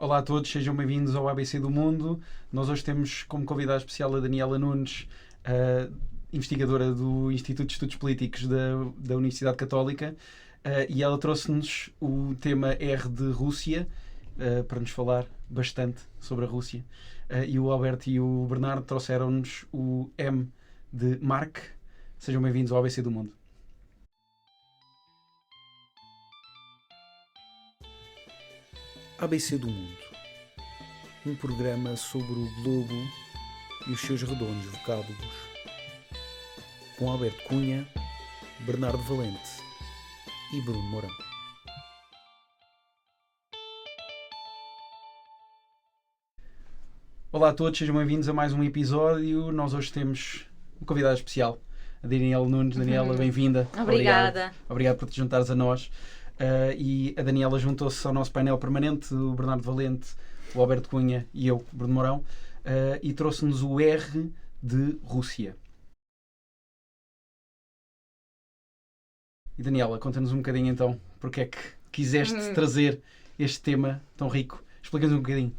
Olá a todos, sejam bem-vindos ao ABC do Mundo. Nós hoje temos como convidada especial a Daniela Nunes, investigadora do Instituto de Estudos Políticos da Universidade Católica, e ela trouxe-nos o tema R de Rússia, para nos falar bastante sobre a Rússia. E o Alberto e o Bernardo trouxeram-nos o M de Mark. Sejam bem-vindos ao ABC do Mundo. ABC do Mundo, um programa sobre o globo e os seus redondos vocábulos, com Alberto Cunha, Bernardo Valente e Bruno Mourão. Olá a todos, sejam bem-vindos a mais um episódio. Nós hoje temos um convidado especial, a Daniela Nunes. Daniela, bem-vinda. Obrigada. Obrigado por te juntares a nós. E a Daniela juntou-se ao nosso painel permanente, o Bernardo Valente, o Alberto Cunha e eu, Bruno Mourão, e trouxe-nos o R de Rússia. E Daniela, conta-nos um bocadinho então, porque é que quiseste trazer este tema tão rico. Explica-nos um bocadinho.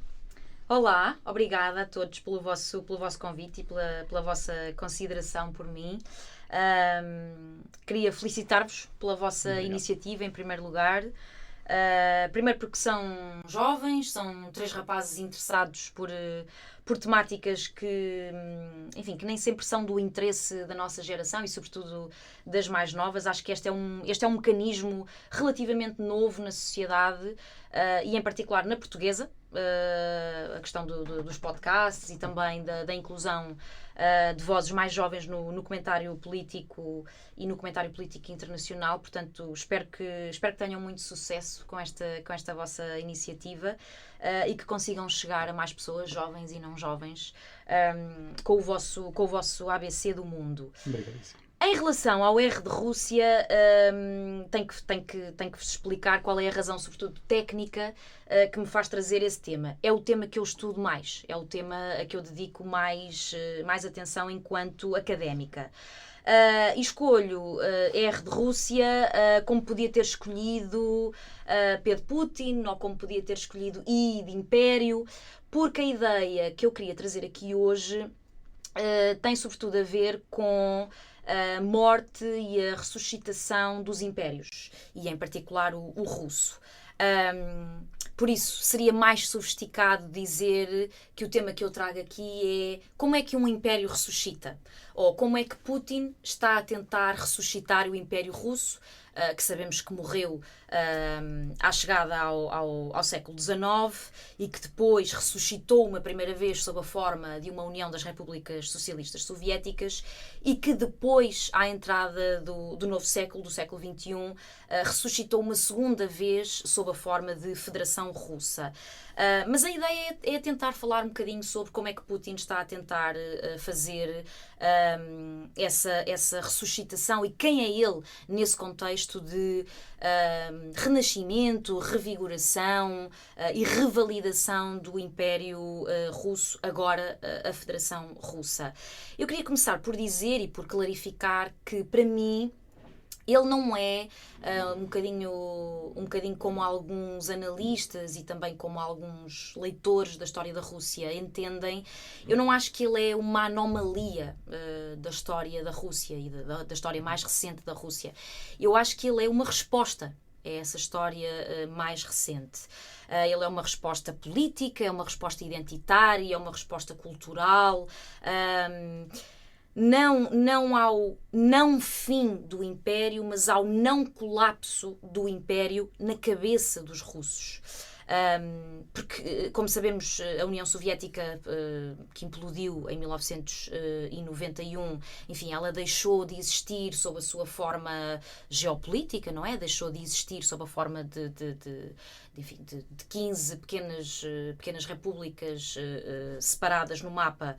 Olá, obrigada a todos pelo vosso convite e pela vossa consideração por mim. Queria felicitar-vos pela vossa iniciativa, em primeiro lugar. Primeiro porque são jovens, são 3 rapazes interessados por temáticas que nem sempre são do interesse da nossa geração e sobretudo das mais novas. Acho que este é um mecanismo relativamente novo na sociedade e em particular na portuguesa. A questão dos podcasts e também da inclusão de vozes mais jovens no comentário político e no comentário político internacional. Portanto, espero que tenham muito sucesso com esta vossa iniciativa e que consigam chegar a mais pessoas, jovens e não jovens, com o vosso ABC do mundo. Obrigadíssimo. Em relação ao R de Rússia, tenho que vos explicar qual é a razão, sobretudo técnica, que me faz trazer esse tema. É o tema que eu estudo mais, é o tema a que eu dedico mais atenção enquanto académica. Escolho R de Rússia como podia ter escolhido P de Putin ou como podia ter escolhido I de Império, porque a ideia que eu queria trazer aqui hoje tem sobretudo a ver com a morte e a ressuscitação dos impérios, e em particular o russo. Por isso, seria mais sofisticado dizer que o tema que eu trago aqui é como é que um império ressuscita, ou como é que Putin está a tentar ressuscitar o Império Russo, que sabemos que morreu à chegada ao século XIX e que depois ressuscitou uma primeira vez sob a forma de uma união das repúblicas socialistas soviéticas e que depois, à entrada do novo século, do século XXI, ressuscitou uma segunda vez sob a forma de Federação Russa. Mas a ideia é tentar falar um bocadinho sobre como é que Putin está a tentar fazer essa ressuscitação e quem é ele nesse contexto de renascimento, revigoração e revalidação do Império Russo, agora a Federação Russa. Eu queria começar por dizer e por clarificar que, para mim, ele não é um bocadinho como alguns analistas e também como alguns leitores da história da Rússia entendem. Eu não acho que ele é uma anomalia da história da Rússia e da história mais recente da Rússia. Eu acho que ele é uma resposta a essa história mais recente. Ele é uma resposta política, é uma resposta identitária, é uma resposta cultural. Não ao não fim do Império, mas ao não colapso do Império na cabeça dos russos. Porque, como sabemos, a União Soviética, que implodiu em 1991, enfim, ela deixou de existir sob a sua forma geopolítica, não é? Deixou de existir sob a forma de 15 pequenas repúblicas separadas no mapa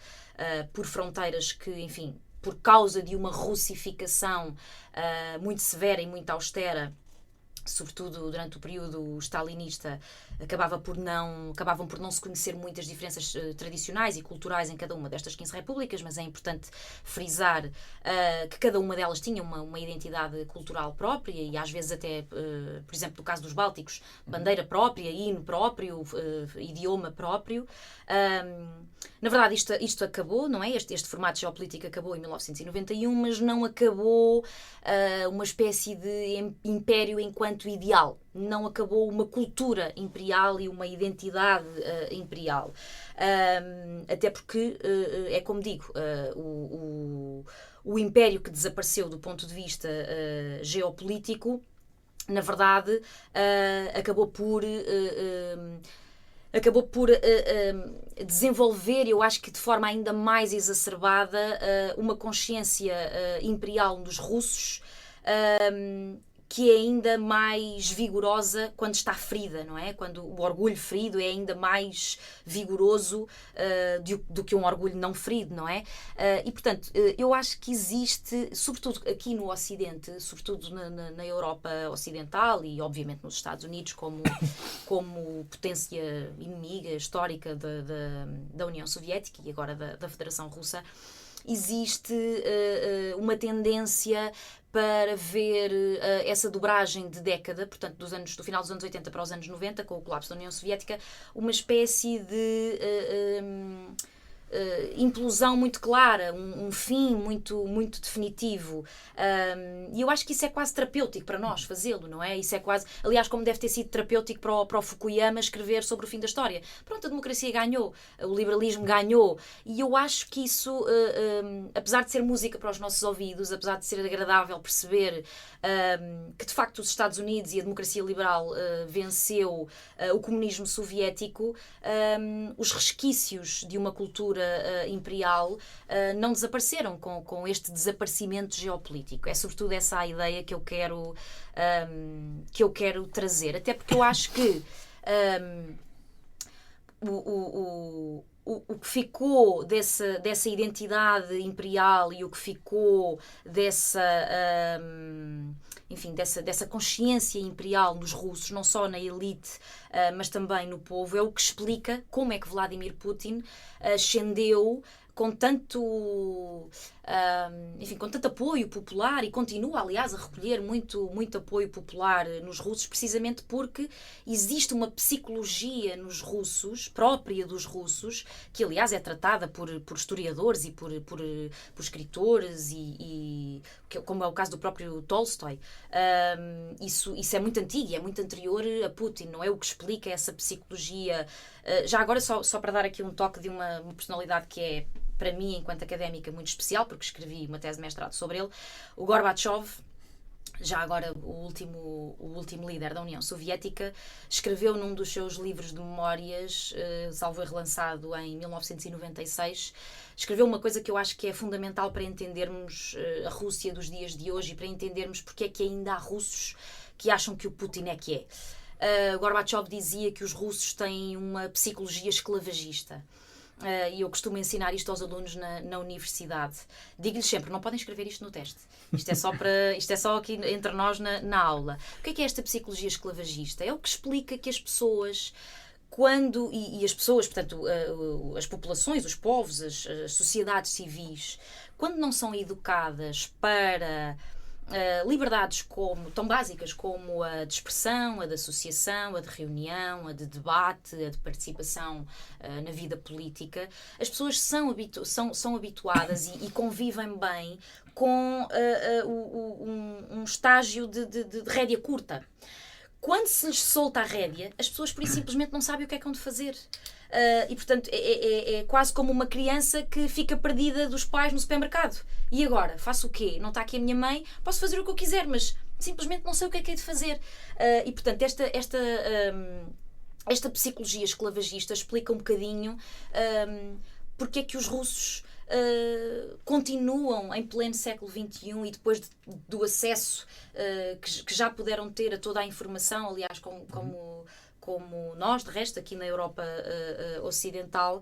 por fronteiras que, enfim, por causa de uma russificação muito severa e muito austera, sobretudo durante o período stalinista, acabavam por não se conhecer muitas diferenças tradicionais e culturais em cada uma destas 15 repúblicas, mas é importante frisar que cada uma delas tinha uma identidade cultural própria e às vezes até, por exemplo, no caso dos Bálticos, bandeira própria, hino próprio, idioma próprio. Na verdade, isto acabou, não é? Este formato geopolítico acabou em 1991, mas não acabou uma espécie de império enquanto ideal. Não acabou uma cultura imperial e uma identidade imperial. Até porque, é como digo, o império que desapareceu do ponto de vista geopolítico, na verdade, acabou por desenvolver, eu acho que de forma ainda mais exacerbada, uma consciência imperial dos russos, que é ainda mais vigorosa quando está ferida, não é? Quando o orgulho ferido é ainda mais vigoroso do que um orgulho não ferido, não é? E, portanto, eu acho que existe, sobretudo aqui no Ocidente, sobretudo na Europa Ocidental e, obviamente, nos Estados Unidos, como potência inimiga histórica da União Soviética e agora da Federação Russa, existe uma tendência para ver essa dobragem de década, portanto, do final dos anos 80 para os anos 90, com o colapso da União Soviética, uma espécie de implosão muito clara, um fim muito, muito definitivo. E eu acho que isso é quase terapêutico para nós fazê-lo, não é? Isso é quase, aliás, como deve ter sido terapêutico para o Fukuyama escrever sobre o fim da história. Pronto, a democracia ganhou, o liberalismo ganhou, e eu acho que isso, apesar de ser música para os nossos ouvidos, apesar de ser agradável perceber que de facto os Estados Unidos e a democracia liberal venceu o comunismo soviético, os resquícios de uma cultura imperial não desapareceram com este desaparecimento geopolítico. É sobretudo essa a ideia que eu quero trazer, até porque eu acho que o que ficou dessa identidade imperial e o que ficou dessa consciência imperial nos russos, não só na elite, mas também no povo, é o que explica como é que Vladimir Putin ascendeu com tanto apoio popular e continua, aliás, a recolher muito, muito apoio popular nos russos, precisamente porque existe uma psicologia nos russos, própria dos russos, que, aliás, é tratada por historiadores e por escritores, como é o caso do próprio Tolstói. Isso é muito antigo e é muito anterior a Putin, não é? O que explica essa psicologia. Já agora, só para dar aqui um toque de uma personalidade que é, para mim, enquanto académica, muito especial, porque escrevi uma tese de mestrado sobre ele, o Gorbachev, já agora o último líder da União Soviética, escreveu num dos seus livros de memórias, salvo erro, lançado em 1996, escreveu uma coisa que eu acho que é fundamental para entendermos a Rússia dos dias de hoje e para entendermos porque é que ainda há russos que acham que o Putin é que é. Gorbachev dizia que os russos têm uma psicologia esclavagista. E eu costumo ensinar isto aos alunos na universidade. Digo-lhes sempre, não podem escrever isto no teste. Isto é só aqui entre nós na aula. O que é esta psicologia esclavagista? É o que explica que as pessoas, e as pessoas, portanto, as populações, os povos, as sociedades civis, quando não são educadas para liberdades tão básicas como a de expressão, a de associação, a de reunião, a de debate, a de participação na vida política, as pessoas são habituadas e convivem bem com um estágio de rédea curta. Quando se lhes solta a rédea, as pessoas por isso simplesmente não sabem o que é que hão de fazer. E, portanto, é quase como uma criança que fica perdida dos pais no supermercado. E agora? Faço o quê? Não está aqui a minha mãe? Posso fazer o que eu quiser, mas simplesmente não sei o que é de fazer. E, portanto, esta psicologia esclavagista explica um bocadinho porque é que os russos continuam em pleno século XXI e depois do acesso que já puderam ter a toda a informação, aliás, como como nós, de resto, aqui na Europa Ocidental,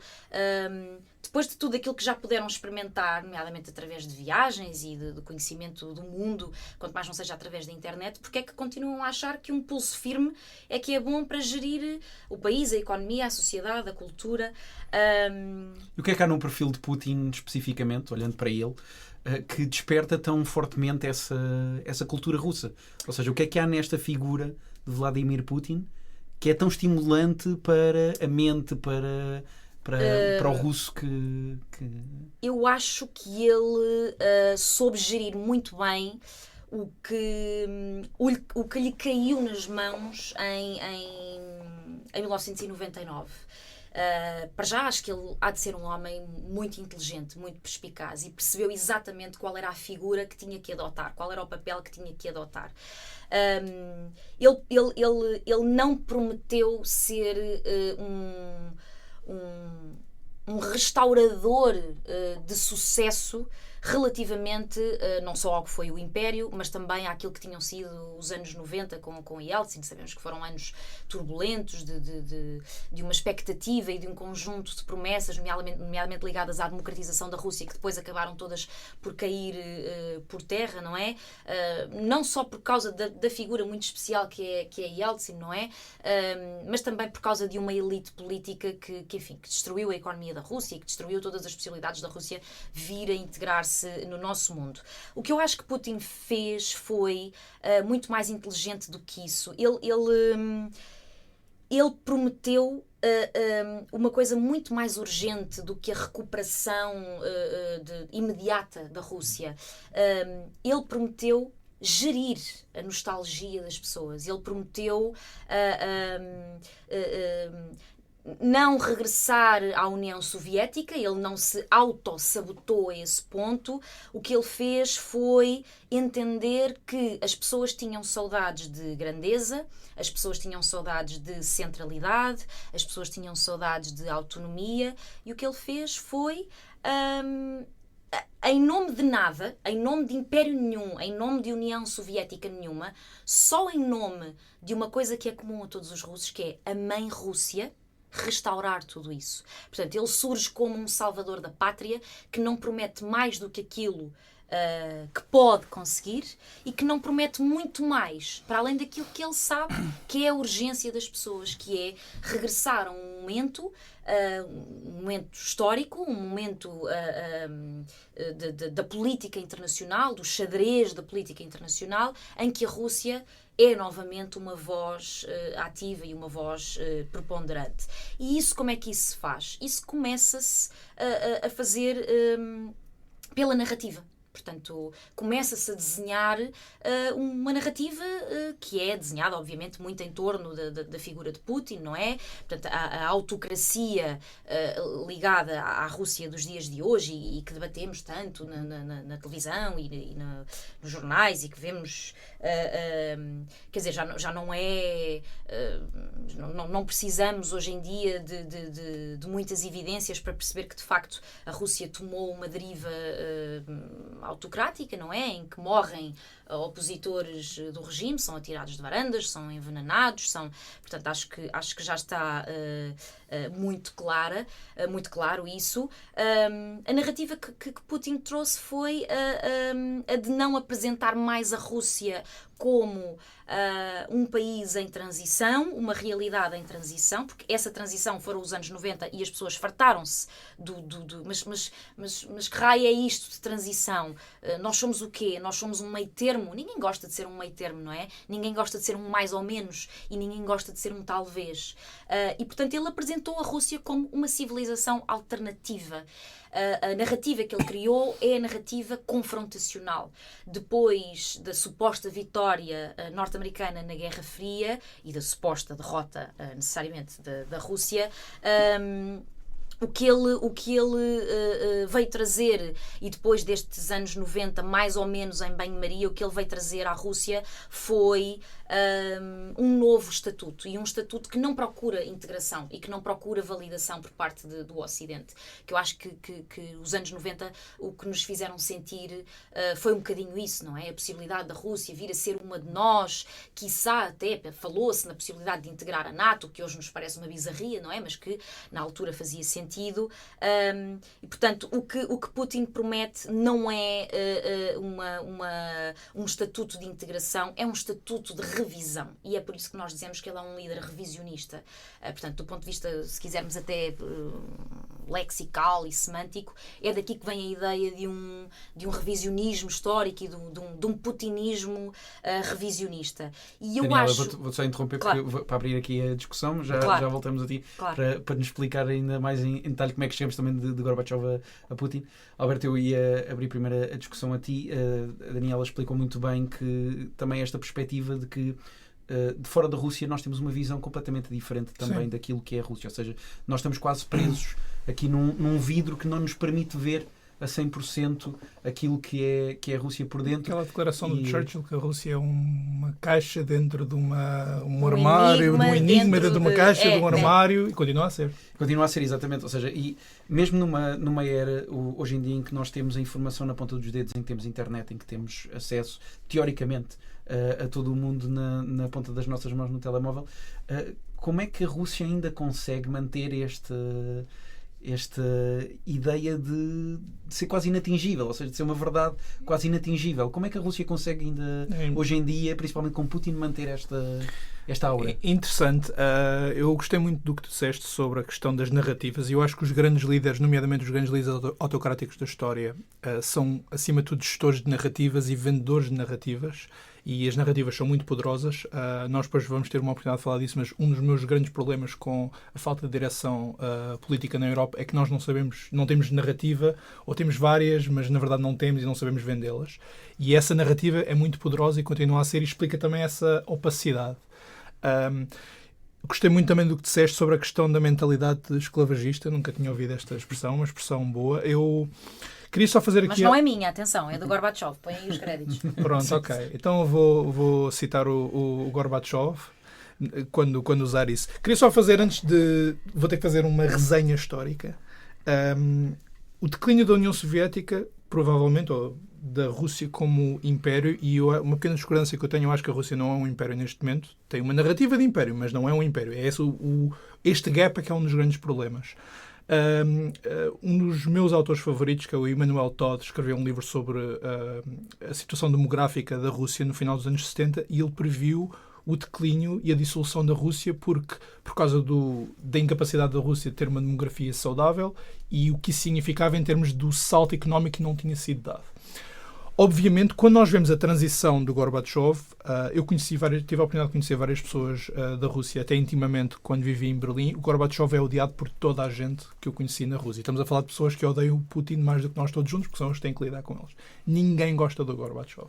depois de tudo aquilo que já puderam experimentar, nomeadamente através de viagens e de conhecimento do mundo, quanto mais não seja através da internet, porque é que continuam a achar que um pulso firme é que é bom para gerir o país, a economia, a sociedade, a cultura? E o que é que há no perfil de Putin, especificamente, olhando para ele, que desperta tão fortemente essa cultura russa? Ou seja, o que é que há nesta figura de Vladimir Putin que é tão estimulante para a mente, para o russo que... Eu acho que ele soube gerir muito bem o que lhe caiu nas mãos em 1999. Para já, acho que ele há de ser um homem muito inteligente, muito perspicaz, e percebeu exatamente qual era a figura que tinha que adotar, qual era o papel que tinha que adotar. Ele não prometeu ser um restaurador de sucesso relativamente não só ao que foi o Império, mas também àquilo que tinham sido os anos 90 com Yeltsin. Sabemos que foram anos turbulentos de uma expectativa e de um conjunto de promessas, nomeadamente ligadas à democratização da Rússia, que depois acabaram todas por cair por terra, não é? Não só por causa da figura muito especial que é Yeltsin, não é? Mas também por causa de uma elite política que destruiu a economia da Rússia e que destruiu todas as possibilidades da Rússia vir a integrar-se no nosso mundo. O que eu acho que Putin fez foi muito mais inteligente do que isso. Ele prometeu uma coisa muito mais urgente do que a recuperação imediata da Rússia. Ele prometeu gerir a nostalgia das pessoas. Ele prometeu não regressar à União Soviética, ele não se auto-sabotou a esse ponto. O que ele fez foi entender que as pessoas tinham saudades de grandeza, as pessoas tinham saudades de centralidade, as pessoas tinham saudades de autonomia, e o que ele fez foi, em nome de nada, em nome de império nenhum, em nome de União Soviética nenhuma, só em nome de uma coisa que é comum a todos os russos, que é a mãe Rússia, restaurar tudo isso. Portanto, ele surge como um salvador da pátria que não promete mais do que aquilo que pode conseguir e que não promete muito mais, para além daquilo que ele sabe que é a urgência das pessoas, que é regressar a um momento histórico, um momento da política internacional, do xadrez da política internacional, em que a Rússia é novamente uma voz ativa e uma voz preponderante. E isso, como é que isso se faz? Isso começa-se a fazer pela narrativa. Portanto, começa-se a desenhar uma narrativa que é desenhada, obviamente, muito em torno da figura de Putin, não é? Portanto, a autocracia ligada à Rússia dos dias de hoje e que debatemos tanto na televisão e nos jornais e que vemos, quer dizer, já não é... não precisamos hoje em dia de muitas evidências para perceber que, de facto, a Rússia tomou uma deriva autocrática, não é? Em que morrem opositores do regime, são atirados de varandas, são envenenados, portanto, acho que já está muito claro isso. A narrativa que Putin trouxe foi a de não apresentar mais a Rússia como um país em transição, uma realidade em transição, porque essa transição foram os anos 90 e as pessoas fartaram-se mas que raio é isto de transição? Nós somos o quê? Nós somos um meio termo? Ninguém gosta de ser um meio termo, não é? Ninguém gosta de ser um mais ou menos e ninguém gosta de ser um talvez. E, portanto, ele apresentou a Rússia como uma civilização alternativa. A narrativa que ele criou é a narrativa confrontacional. Depois da suposta vitória norte-americana na Guerra Fria e da suposta derrota, necessariamente, da Rússia, o que ele veio trazer, e depois destes anos 90, mais ou menos em banho-maria, o que ele veio trazer à Rússia foi um novo estatuto, e um estatuto que não procura integração e que não procura validação por parte do Ocidente. Que eu acho que os anos 90 o que nos fizeram sentir foi um bocadinho isso, não é? A possibilidade da Rússia vir a ser uma de nós, quiçá até falou-se na possibilidade de integrar a NATO, que hoje nos parece uma bizarria, não é? Mas que na altura fazia sentido. E, portanto, o que Putin promete não é um estatuto de integração, é um estatuto de revisão. E é por isso que nós dizemos que ele é um líder revisionista. Portanto, do ponto de vista, se quisermos até lexical e semântico, é daqui que vem a ideia de um revisionismo histórico e de um putinismo revisionista. E eu Daniela, acho... vou só interromper Claro. para abrir aqui a discussão, já voltamos a ti, Claro. para nos explicar ainda mais em detalhe como é que chegamos também de Gorbachev a Putin. Alberto, eu ia abrir primeiro a discussão a ti. A Daniela explicou muito bem que também esta perspectiva de que de fora da Rússia nós temos uma visão completamente diferente também Sim. daquilo que é a Rússia, ou seja, nós estamos quase presos aqui num vidro que não nos permite ver a 100% aquilo que é a Rússia por dentro. Aquela declaração do E- Churchill que a Rússia é uma caixa dentro de um armário, de um enigma dentro de uma caixa, de um armário, e continua a ser. Continua a ser, exatamente. Ou seja, e mesmo numa era, hoje em dia, em que nós temos a informação na ponta dos dedos, em que temos internet, em que temos acesso, teoricamente, a todo o mundo na ponta das nossas mãos no telemóvel, como é que a Rússia ainda consegue manter esta ideia de ser quase inatingível, ou seja, de ser uma verdade quase inatingível? Como é que a Rússia consegue ainda, hoje em dia, principalmente com Putin, manter esta aura? Interessante. Eu gostei muito do que tu disseste sobre a questão das narrativas, e eu acho que os grandes líderes, nomeadamente os grandes líderes autocráticos da história, são, acima de tudo, gestores de narrativas e vendedores de narrativas. E as narrativas são muito poderosas. Nós depois vamos ter uma oportunidade de falar disso, mas um dos meus grandes problemas com a falta de direção política na Europa é que nós não temos narrativa, ou temos várias, mas na verdade não temos e não sabemos vendê-las. E essa narrativa é muito poderosa e continua a ser, e explica também essa opacidade. Gostei muito também do que disseste sobre a questão da mentalidade esclavagista. Nunca tinha ouvido esta expressão, uma expressão boa. Eu queria só fazer aqui... Mas não é minha, atenção, é do Gorbachev. Põe aí os créditos. Pronto, ok. Então eu vou citar o Gorbachev quando usar isso. Queria só fazer, vou ter que fazer uma resenha histórica. O declínio da União Soviética, provavelmente, ou da Rússia como império, e uma pequena discordância que eu tenho, eu acho que a Rússia não é um império neste momento. Tem uma narrativa de império, mas não é um império. É este gap é que é um dos grandes problemas. Um dos meus autores favoritos, que é o Emmanuel Todd, escreveu um livro sobre a situação demográfica da Rússia no final dos anos 70, e ele previu o declínio e a dissolução da Rússia por causa da incapacidade da Rússia de ter uma demografia saudável e o que isso significava em termos do salto económico que não tinha sido dado. Obviamente, quando nós vemos a transição do Gorbachev, eu tive a oportunidade de conhecer várias pessoas da Rússia, até intimamente, quando vivi em Berlim. O Gorbachev é odiado por toda a gente que eu conheci na Rússia. Estamos a falar de pessoas que odeiam o Putin mais do que nós todos juntos, porque são os que têm que lidar com eles. Ninguém gosta do Gorbachev.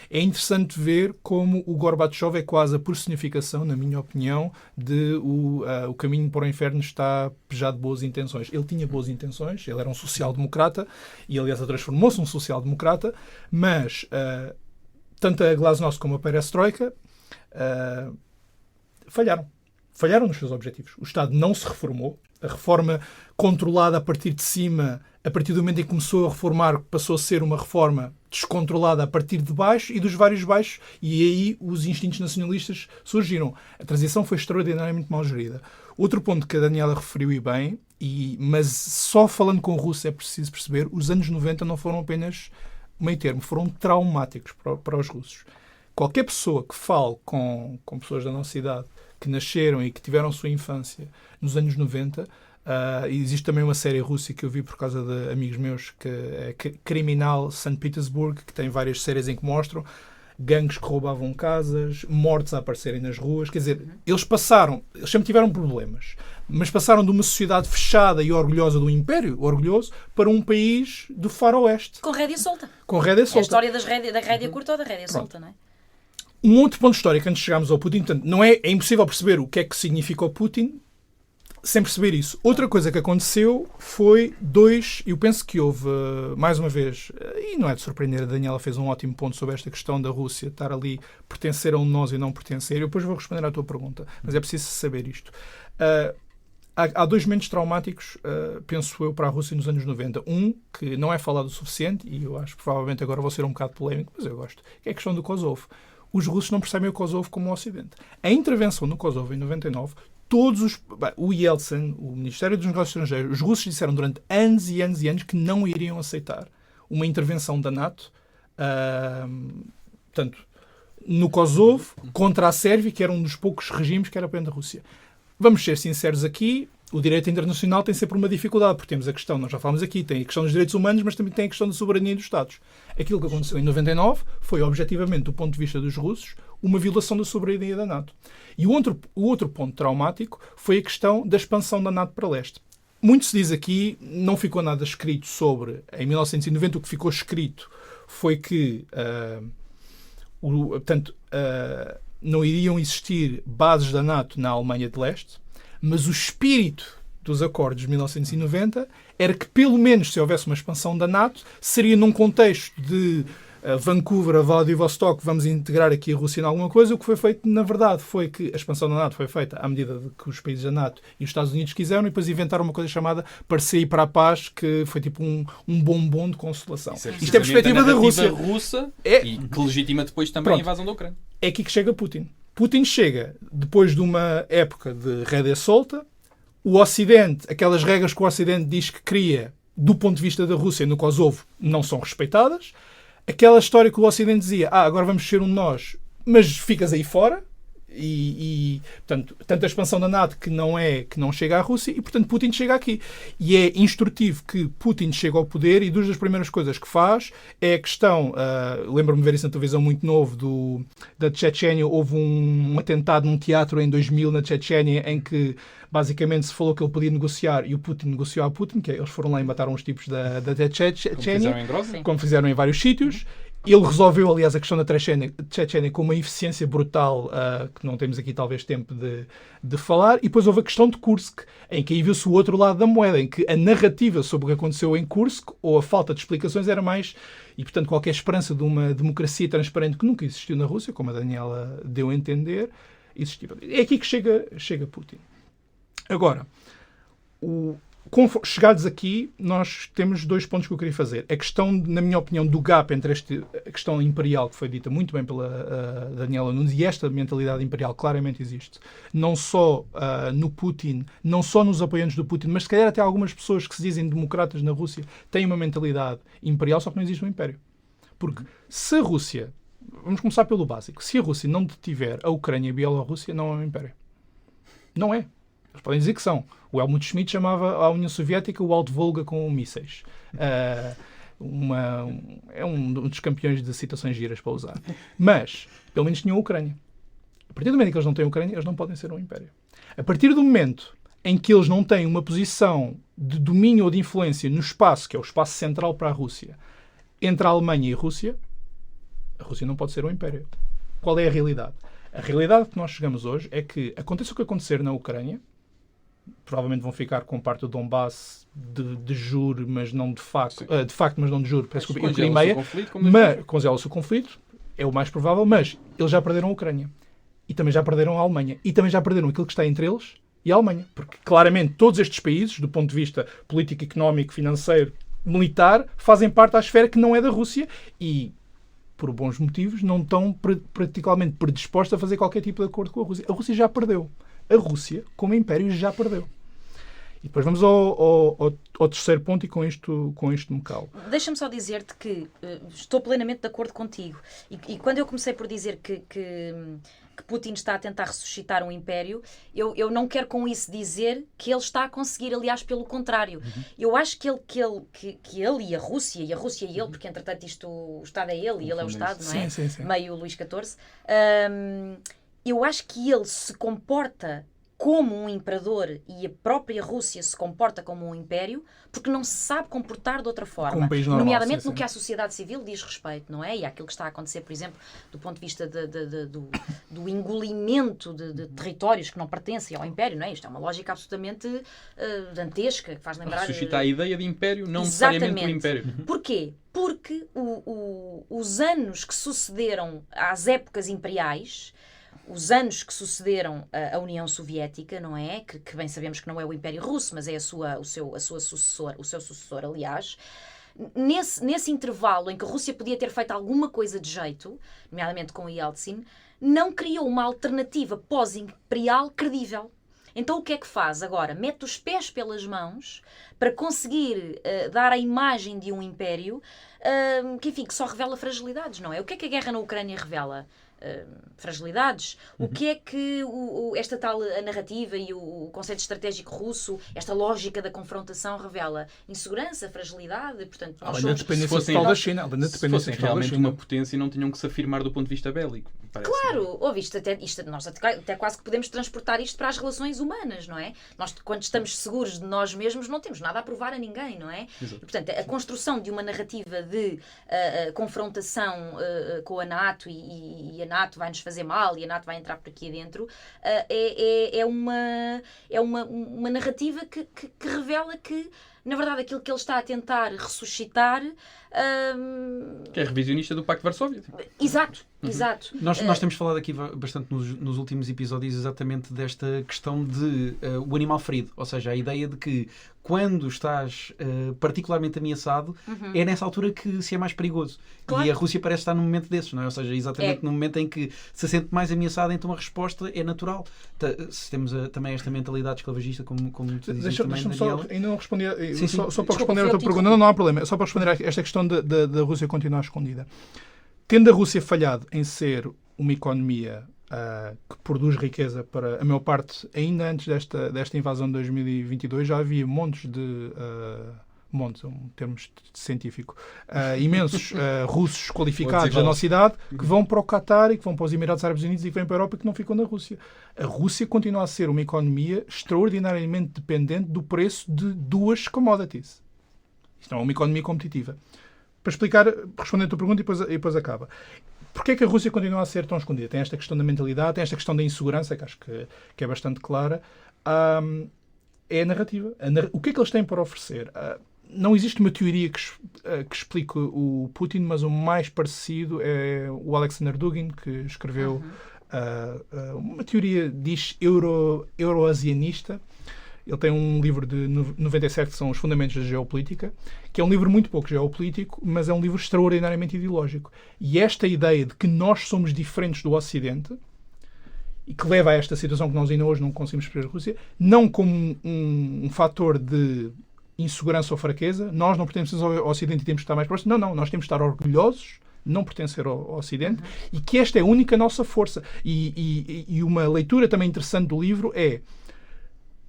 É interessante ver como o Gorbachev é quase a personificação, na minha opinião, de o caminho para o inferno está pejado de boas intenções. Ele tinha boas intenções, ele era um social-democrata, e aliás transformou-se num social-democrata, mas tanto a Glasnost como a Perestroika falharam nos seus objetivos. O Estado não se reformou. A reforma controlada a partir de cima, a partir do momento em que começou a reformar, passou a ser uma reforma descontrolada a partir de baixo e dos vários baixos, e aí os instintos nacionalistas surgiram. A transição foi extraordinariamente mal gerida. Outro ponto que a Daniela referiu e bem, mas só falando com o russo é preciso perceber, os anos 90 não foram apenas meio termo, foram traumáticos para os russos. Qualquer pessoa que fale com pessoas da nossa idade que nasceram e que tiveram sua infância nos anos 90, existe também uma série russa que eu vi por causa de amigos meus, que é Criminal St. Petersburg, que tem várias séries em que mostram gangues que roubavam casas, mortes a aparecerem nas ruas. Quer dizer, eles sempre tiveram problemas, mas passaram de uma sociedade fechada e orgulhosa do Império, orgulhoso, para um país do faroeste. Com rédea solta. Com rédea solta. É a história da rédea curta ou da rédea solta, não é? Um outro ponto histórico, antes de chegarmos ao Putin, portanto, é impossível perceber o que é que significa o Putin sem perceber isso. Outra coisa que aconteceu foi eu penso que houve, mais uma vez, e não é de surpreender, a Daniela fez um ótimo ponto sobre esta questão da Rússia estar ali, pertencer a um nós e não pertencer. Eu depois vou responder à tua pergunta, mas é preciso saber isto. Há 2 momentos traumáticos, penso eu, para a Rússia nos anos 90. Um, que não é falado o suficiente, e eu acho que provavelmente agora vou ser um bocado polémico, mas eu gosto, que é a questão do Kosovo. Os russos não percebem o Kosovo como o Ocidente. A intervenção no Kosovo em 99, o Yeltsin, o Ministério dos Negócios Estrangeiros, os russos disseram durante anos e anos e anos que não iriam aceitar uma intervenção da NATO, portanto, no Kosovo, contra a Sérvia, que era um dos poucos regimes que era perante a Rússia. Vamos ser sinceros aqui, o direito internacional tem sempre uma dificuldade, porque temos a questão, nós já falamos aqui, tem a questão dos direitos humanos, mas também tem a questão da soberania dos Estados. Aquilo que aconteceu em 99 foi, objetivamente, do ponto de vista dos russos, uma violação da soberania da NATO. E o outro ponto traumático foi a questão da expansão da NATO para leste. Muito se diz aqui, não ficou nada escrito sobre, em 1990 o que ficou escrito foi que, não iriam existir bases da NATO na Alemanha de Leste, mas o espírito dos acordos de 1990 era que, pelo menos, se houvesse uma expansão da NATO, seria num contexto de Vancouver a Vladivostok, vamos integrar aqui a Rússia em alguma coisa. O que foi feito, na verdade, foi que a expansão da NATO foi feita à medida de que os países da NATO e os Estados Unidos quiseram, e depois inventaram uma coisa chamada Parceria para a Paz, que foi tipo um bombom de consolação. Isto é a perspectiva da Rússia. Russa e que legitima depois também a invasão da Ucrânia. É aqui que chega Putin. Putin chega depois de uma época de rédea solta. O Ocidente, aquelas regras que o Ocidente diz que cria do ponto de vista da Rússia no Kosovo, não são respeitadas. Aquela história que o Ocidente dizia, agora vamos ser um nós, mas ficas aí fora, portanto, tanto a expansão da NATO que não chega à Rússia, e portanto Putin chega aqui. E é instrutivo que Putin chega ao poder, e duas das primeiras coisas que faz é a questão, lembro-me de ver isso na televisão muito novo, da Chechênia. Houve um atentado num teatro em 2000 na Chechênia, em que basicamente se falou que ele podia negociar, e o Putin negociou a Putin, que eles foram lá e mataram os tipos da Chechênia, como fizeram em vários sítios. Ele resolveu, aliás, a questão da Chechênia com uma eficiência brutal, que não temos aqui talvez tempo de falar. E depois houve a questão de Kursk, em que aí viu-se o outro lado da moeda, em que a narrativa sobre o que aconteceu em Kursk, ou a falta de explicações, era mais... E, portanto, qualquer esperança de uma democracia transparente que nunca existiu na Rússia, como a Daniela deu a entender, existiu. É aqui que chega Putin. Agora, chegados aqui, nós temos 2 pontos que eu queria fazer. A questão, na minha opinião, do gap entre a questão imperial, que foi dita muito bem pela Daniela Nunes, e esta mentalidade imperial claramente existe, não só no Putin, não só nos apoiantes do Putin, mas se calhar até algumas pessoas que se dizem democratas na Rússia têm uma mentalidade imperial, só que não existe um império. Porque se a Rússia, vamos começar pelo básico, se a Rússia não detiver a Ucrânia e a Bielorrússia, não é um império. Não é. Eles podem dizer que são. O Helmut Schmidt chamava a União Soviética o Alto Volga com mísseis. É um dos campeões de citações giras para usar. Mas, pelo menos tinham a Ucrânia. A partir do momento em que eles não têm a Ucrânia, eles não podem ser um império. A partir do momento em que eles não têm uma posição de domínio ou de influência no espaço, que é o espaço central para a Rússia, entre a Alemanha e a Rússia não pode ser um império. Qual é a realidade? A realidade que nós chegamos hoje é que, aconteça o que acontecer na Ucrânia, provavelmente vão ficar com parte do Donbass de jure, mas não de facto, mas não de jure, desculpa, em Crimeia, mas congela-se o conflito, é o mais provável, mas eles já perderam a Ucrânia, e também já perderam a Alemanha, e também já perderam aquilo que está entre eles e a Alemanha, porque claramente todos estes países, do ponto de vista político, económico, financeiro, militar, fazem parte da esfera que não é da Rússia, e por bons motivos não estão particularmente predispostos a fazer qualquer tipo de acordo com a Rússia. A Rússia já perdeu. A Rússia, como império, já perdeu. E depois vamos ao terceiro ponto, e com isto me calo. Deixa-me só dizer-te que estou plenamente de acordo contigo. E quando eu comecei por dizer que Putin está a tentar ressuscitar um império, eu não quero com isso dizer que ele está a conseguir, aliás, pelo contrário. Eu acho que ele e a Rússia e ele, porque entretanto o Estado é ele e ele é o Estado, não é? Sim. Meio Luís XIV. Eu acho que ele se comporta como um imperador e a própria Rússia se comporta como um império porque não se sabe comportar de outra forma. Como um país normal, nomeadamente sim, no que a sociedade civil diz respeito, não é? E àquilo que está a acontecer, por exemplo, do ponto de vista do engolimento de territórios que não pertencem ao império, não é? Isto é uma lógica absolutamente dantesca, que faz lembrar... Ressuscita a ideia de império, não necessariamente o império. Porquê? Porque os anos que sucederam às épocas imperiais, os anos que sucederam a União Soviética, não é? Que bem sabemos que não é o Império Russo, mas é o seu sucessor, aliás. Nesse intervalo em que a Rússia podia ter feito alguma coisa de jeito, nomeadamente com Yeltsin, não criou uma alternativa pós-imperial credível. Então o que é que faz agora? Mete os pés pelas mãos para conseguir dar a imagem de um império que só revela fragilidades, não é? O que é que a guerra na Ucrânia revela? Fragilidades. O que é que esta tal a narrativa e o conceito estratégico russo, esta lógica da confrontação revela? Insegurança, fragilidade, portanto... Além da dependência total da China. Se fossem realmente uma potência, não tinham que se afirmar do ponto de vista bélico. Claro, nós até quase que podemos transportar isto para as relações humanas, não é? Nós, quando estamos seguros de nós mesmos, não temos nada a provar a ninguém, não é? E, portanto, a construção de uma narrativa de confrontação com a NATO e a NATO vai nos fazer mal e a NATO vai entrar por aqui adentro, é uma narrativa que revela que, na verdade, aquilo que ele está a tentar ressuscitar... que é revisionista do Pacto de Varsóvia. Exato. Nós temos falado aqui bastante nos últimos episódios exatamente desta questão de o animal ferido, ou seja, a ideia de que quando estás particularmente ameaçado, é nessa altura que se é mais perigoso. Claro. E a Rússia parece estar num momento desses, não é? Ou seja, exatamente no momento em que se sente mais ameaçada, então a resposta é natural. Se temos também esta mentalidade esclavagista, como tu dizes também, Daniela. Ainda não respondi, sim. Só para responder a tua pergunta, não há problema, só para responder a esta questão da Rússia continuar escondida. Tendo a Rússia falhado em ser uma economia que produz riqueza para a maior parte, ainda antes desta invasão de 2022, já havia montes de... montes, é um termo científico, imensos russos qualificados da nossa idade que vão para o Qatar e que vão para os Emirados Árabes Unidos e que vêm para a Europa e que não ficam na Rússia. A Rússia continua a ser uma economia extraordinariamente dependente do preço de duas commodities. Isto não é uma economia competitiva. Para explicar, respondendo a tua pergunta e depois acaba. Porquê é que a Rússia continua a ser tão escondida? Tem esta questão da mentalidade, tem esta questão da insegurança, que acho que é bastante clara. É a narrativa. O que é que eles têm para oferecer? Não existe uma teoria que explique o Putin, mas o mais parecido é o Alexander Dugin, que escreveu uma teoria, diz, euroasianista. Ele tem um livro de 97 que são Os Fundamentos da Geopolítica, que é um livro muito pouco geopolítico, mas é um livro extraordinariamente ideológico. E esta ideia de que nós somos diferentes do Ocidente, e que leva a esta situação que nós ainda hoje não conseguimos perceber a Rússia, não como um fator de insegurança ou fraqueza, nós não pertencemos ao Ocidente e temos que estar mais próximos. Não, nós temos que estar orgulhosos não pertencer ao Ocidente e que esta é a única nossa força. E uma leitura também interessante do livro é: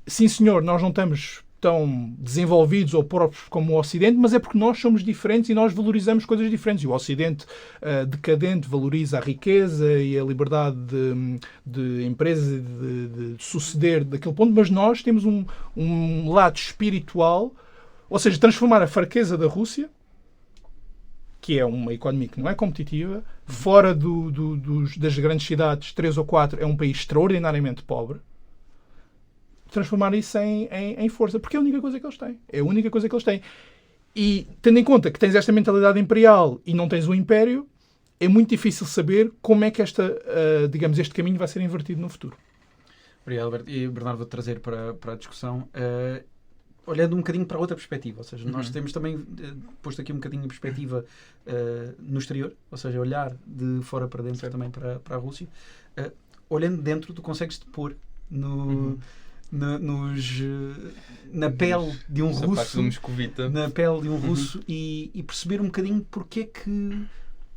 sim, senhor, nós não estamos tão desenvolvidos ou próprios como o Ocidente, mas é porque nós somos diferentes e nós valorizamos coisas diferentes. E o Ocidente decadente valoriza a riqueza e a liberdade de empresa de suceder daquele ponto, mas nós temos um lado espiritual, ou seja, transformar a fraqueza da Rússia, que é uma economia que não é competitiva, fora das grandes cidades, 3 ou 4, é um país extraordinariamente pobre, transformar isso em força, porque é a única coisa que eles têm. É a única coisa que eles têm. E, tendo em conta que tens esta mentalidade imperial e não tens o império, é muito difícil saber como é que este caminho vai ser invertido no futuro. Obrigado, Alberto. E, Bernardo, vou trazer para a discussão, olhando um bocadinho para outra perspectiva. Ou seja, nós temos também posto aqui um bocadinho de perspectiva no exterior, ou seja, olhar de fora para dentro também para a Rússia. Olhando dentro, tu consegues te pôr na pele de um russo, e perceber um bocadinho porque é que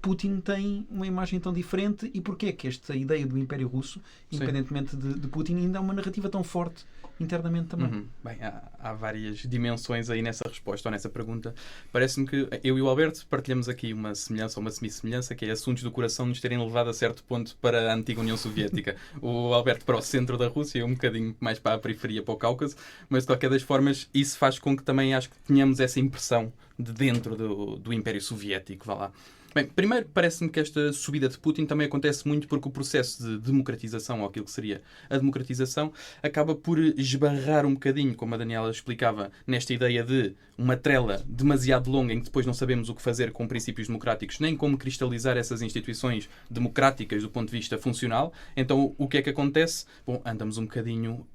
Putin tem uma imagem tão diferente e porquê que esta ideia do Império Russo, independentemente de Putin, ainda é uma narrativa tão forte internamente também? Bem, há várias dimensões aí nessa resposta ou nessa pergunta. Parece-me que eu e o Alberto partilhamos aqui uma semelhança ou uma semi-semelhança, que é assuntos do coração nos terem levado a certo ponto para a antiga União Soviética. O Alberto para o centro da Rússia, um bocadinho mais para a periferia, para o Cáucaso, mas de qualquer das formas isso faz com que também acho que tenhamos essa impressão de dentro do Império Soviético, vá lá. Bem, primeiro, parece-me que esta subida de Putin também acontece muito porque o processo de democratização, ou aquilo que seria a democratização, acaba por esbarrar um bocadinho, como a Daniela explicava, nesta ideia de uma trela demasiado longa em que depois não sabemos o que fazer com princípios democráticos, nem como cristalizar essas instituições democráticas do ponto de vista funcional. Então, o que é que acontece? Bom, andamos um bocadinho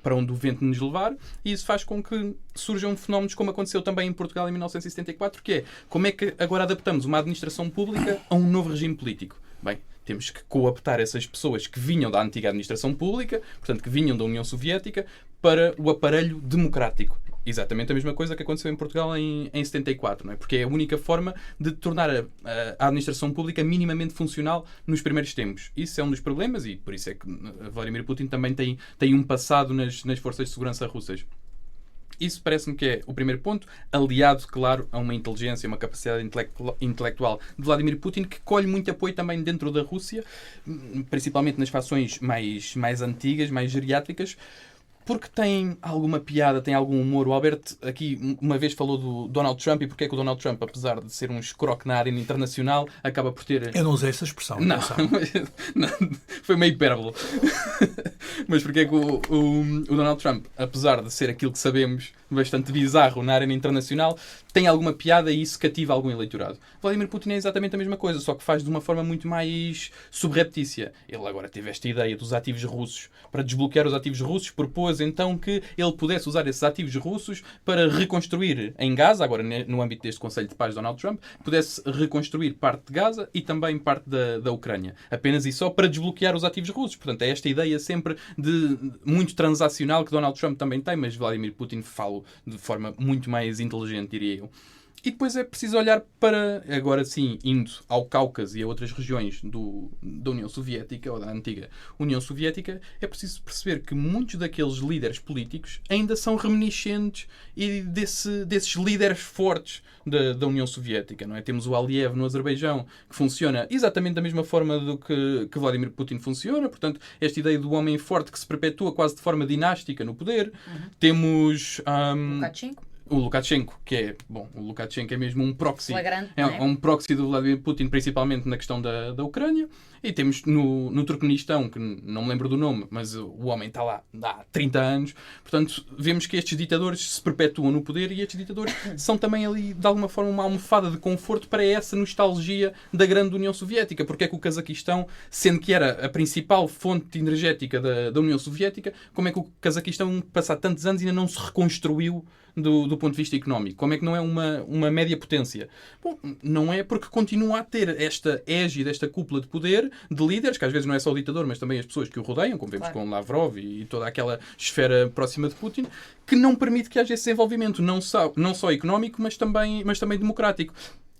para onde o vento nos levar, e isso faz com que surjam fenómenos como aconteceu também em Portugal em 1974, que é como é que agora adaptamos uma administração pública a um novo regime político. Bem, temos que cooptar essas pessoas que vinham da antiga administração pública, portanto, que vinham da União Soviética, para o aparelho democrático. Exatamente a mesma coisa que aconteceu em Portugal em 74, não é? Porque é a única forma de tornar a administração pública minimamente funcional nos primeiros tempos. Isso é um dos problemas e por isso é que Vladimir Putin também tem um passado nas forças de segurança russas. Isso parece-me que é o primeiro ponto, aliado, claro, a uma inteligência, uma capacidade intelectual de Vladimir Putin, que colhe muito apoio também dentro da Rússia, principalmente nas fações mais antigas, mais geriátricas, porque tem alguma piada, tem algum humor. O Alberto aqui uma vez falou do Donald Trump e porque é que o Donald Trump, apesar de ser um escroque na arena internacional, acaba por ter... Eu não usei essa expressão. Não, foi uma hipérbole. Mas porque é que o Donald Trump, apesar de ser aquilo que sabemos, bastante bizarro na arena internacional, tem alguma piada e isso cativa algum eleitorado. Vladimir Putin é exatamente a mesma coisa, só que faz de uma forma muito mais subreptícia. Ele agora teve esta ideia dos ativos russos. Para desbloquear os ativos russos, propôs então que ele pudesse usar esses ativos russos para reconstruir em Gaza, agora no âmbito deste Conselho de Paz de Donald Trump, pudesse reconstruir parte de Gaza e também parte da Ucrânia. Apenas e só para desbloquear os ativos russos. Portanto, é esta ideia sempre de muito transacional que Donald Trump também tem, mas Vladimir Putin fala de forma muito mais inteligente, diria eu. E depois é preciso olhar para, agora sim, indo ao Cáucaso e a outras regiões da União Soviética, ou da antiga União Soviética, é preciso perceber que muitos daqueles líderes políticos ainda são reminiscentes e desses líderes fortes da União Soviética, não é? Temos o Aliyev no Azerbaijão, que funciona exatamente da mesma forma do que Vladimir Putin funciona, portanto, esta ideia do homem forte que se perpetua quase de forma dinástica no poder. Temos... o Lukashenko, que é... Bom, o Lukashenko é mesmo um proxy. É um proxy do Vladimir Putin, principalmente na questão da Ucrânia. E temos no Turcomenistão, que não me lembro do nome, mas o homem está lá há 30 anos. Portanto, vemos que estes ditadores se perpetuam no poder e estes ditadores são também ali, de alguma forma, uma almofada de conforto para essa nostalgia da grande União Soviética. Porque é que o Cazaquistão, sendo que era a principal fonte energética da União Soviética, como é que o Cazaquistão, passado tantos anos, ainda não se reconstruiu do ponto de vista económico? Como é que não é uma média potência? Bom, não é porque continua a ter esta égide, esta cúpula de poder, de líderes, que às vezes não é só o ditador, mas também as pessoas que o rodeiam, como vemos com Lavrov e toda aquela esfera próxima de Putin, que não permite que haja esse desenvolvimento, não só económico, mas também democrático.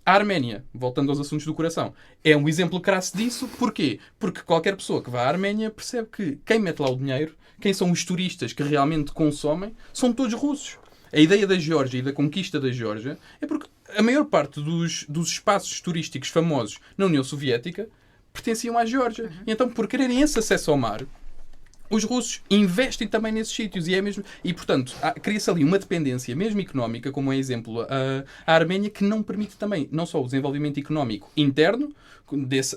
A Arménia, voltando aos assuntos do coração, é um exemplo crasso disso. Porquê? Porque qualquer pessoa que vá à Arménia percebe que quem mete lá o dinheiro, quem são os turistas que realmente consomem, são todos russos. A ideia da Geórgia e da conquista da Geórgia é porque a maior parte dos espaços turísticos famosos na União Soviética pertenciam à Geórgia. E então, por quererem esse acesso ao mar, os russos investem também nesses sítios e portanto, cria-se ali uma dependência, mesmo económica, como é exemplo a Arménia, que não permite também não só o desenvolvimento económico interno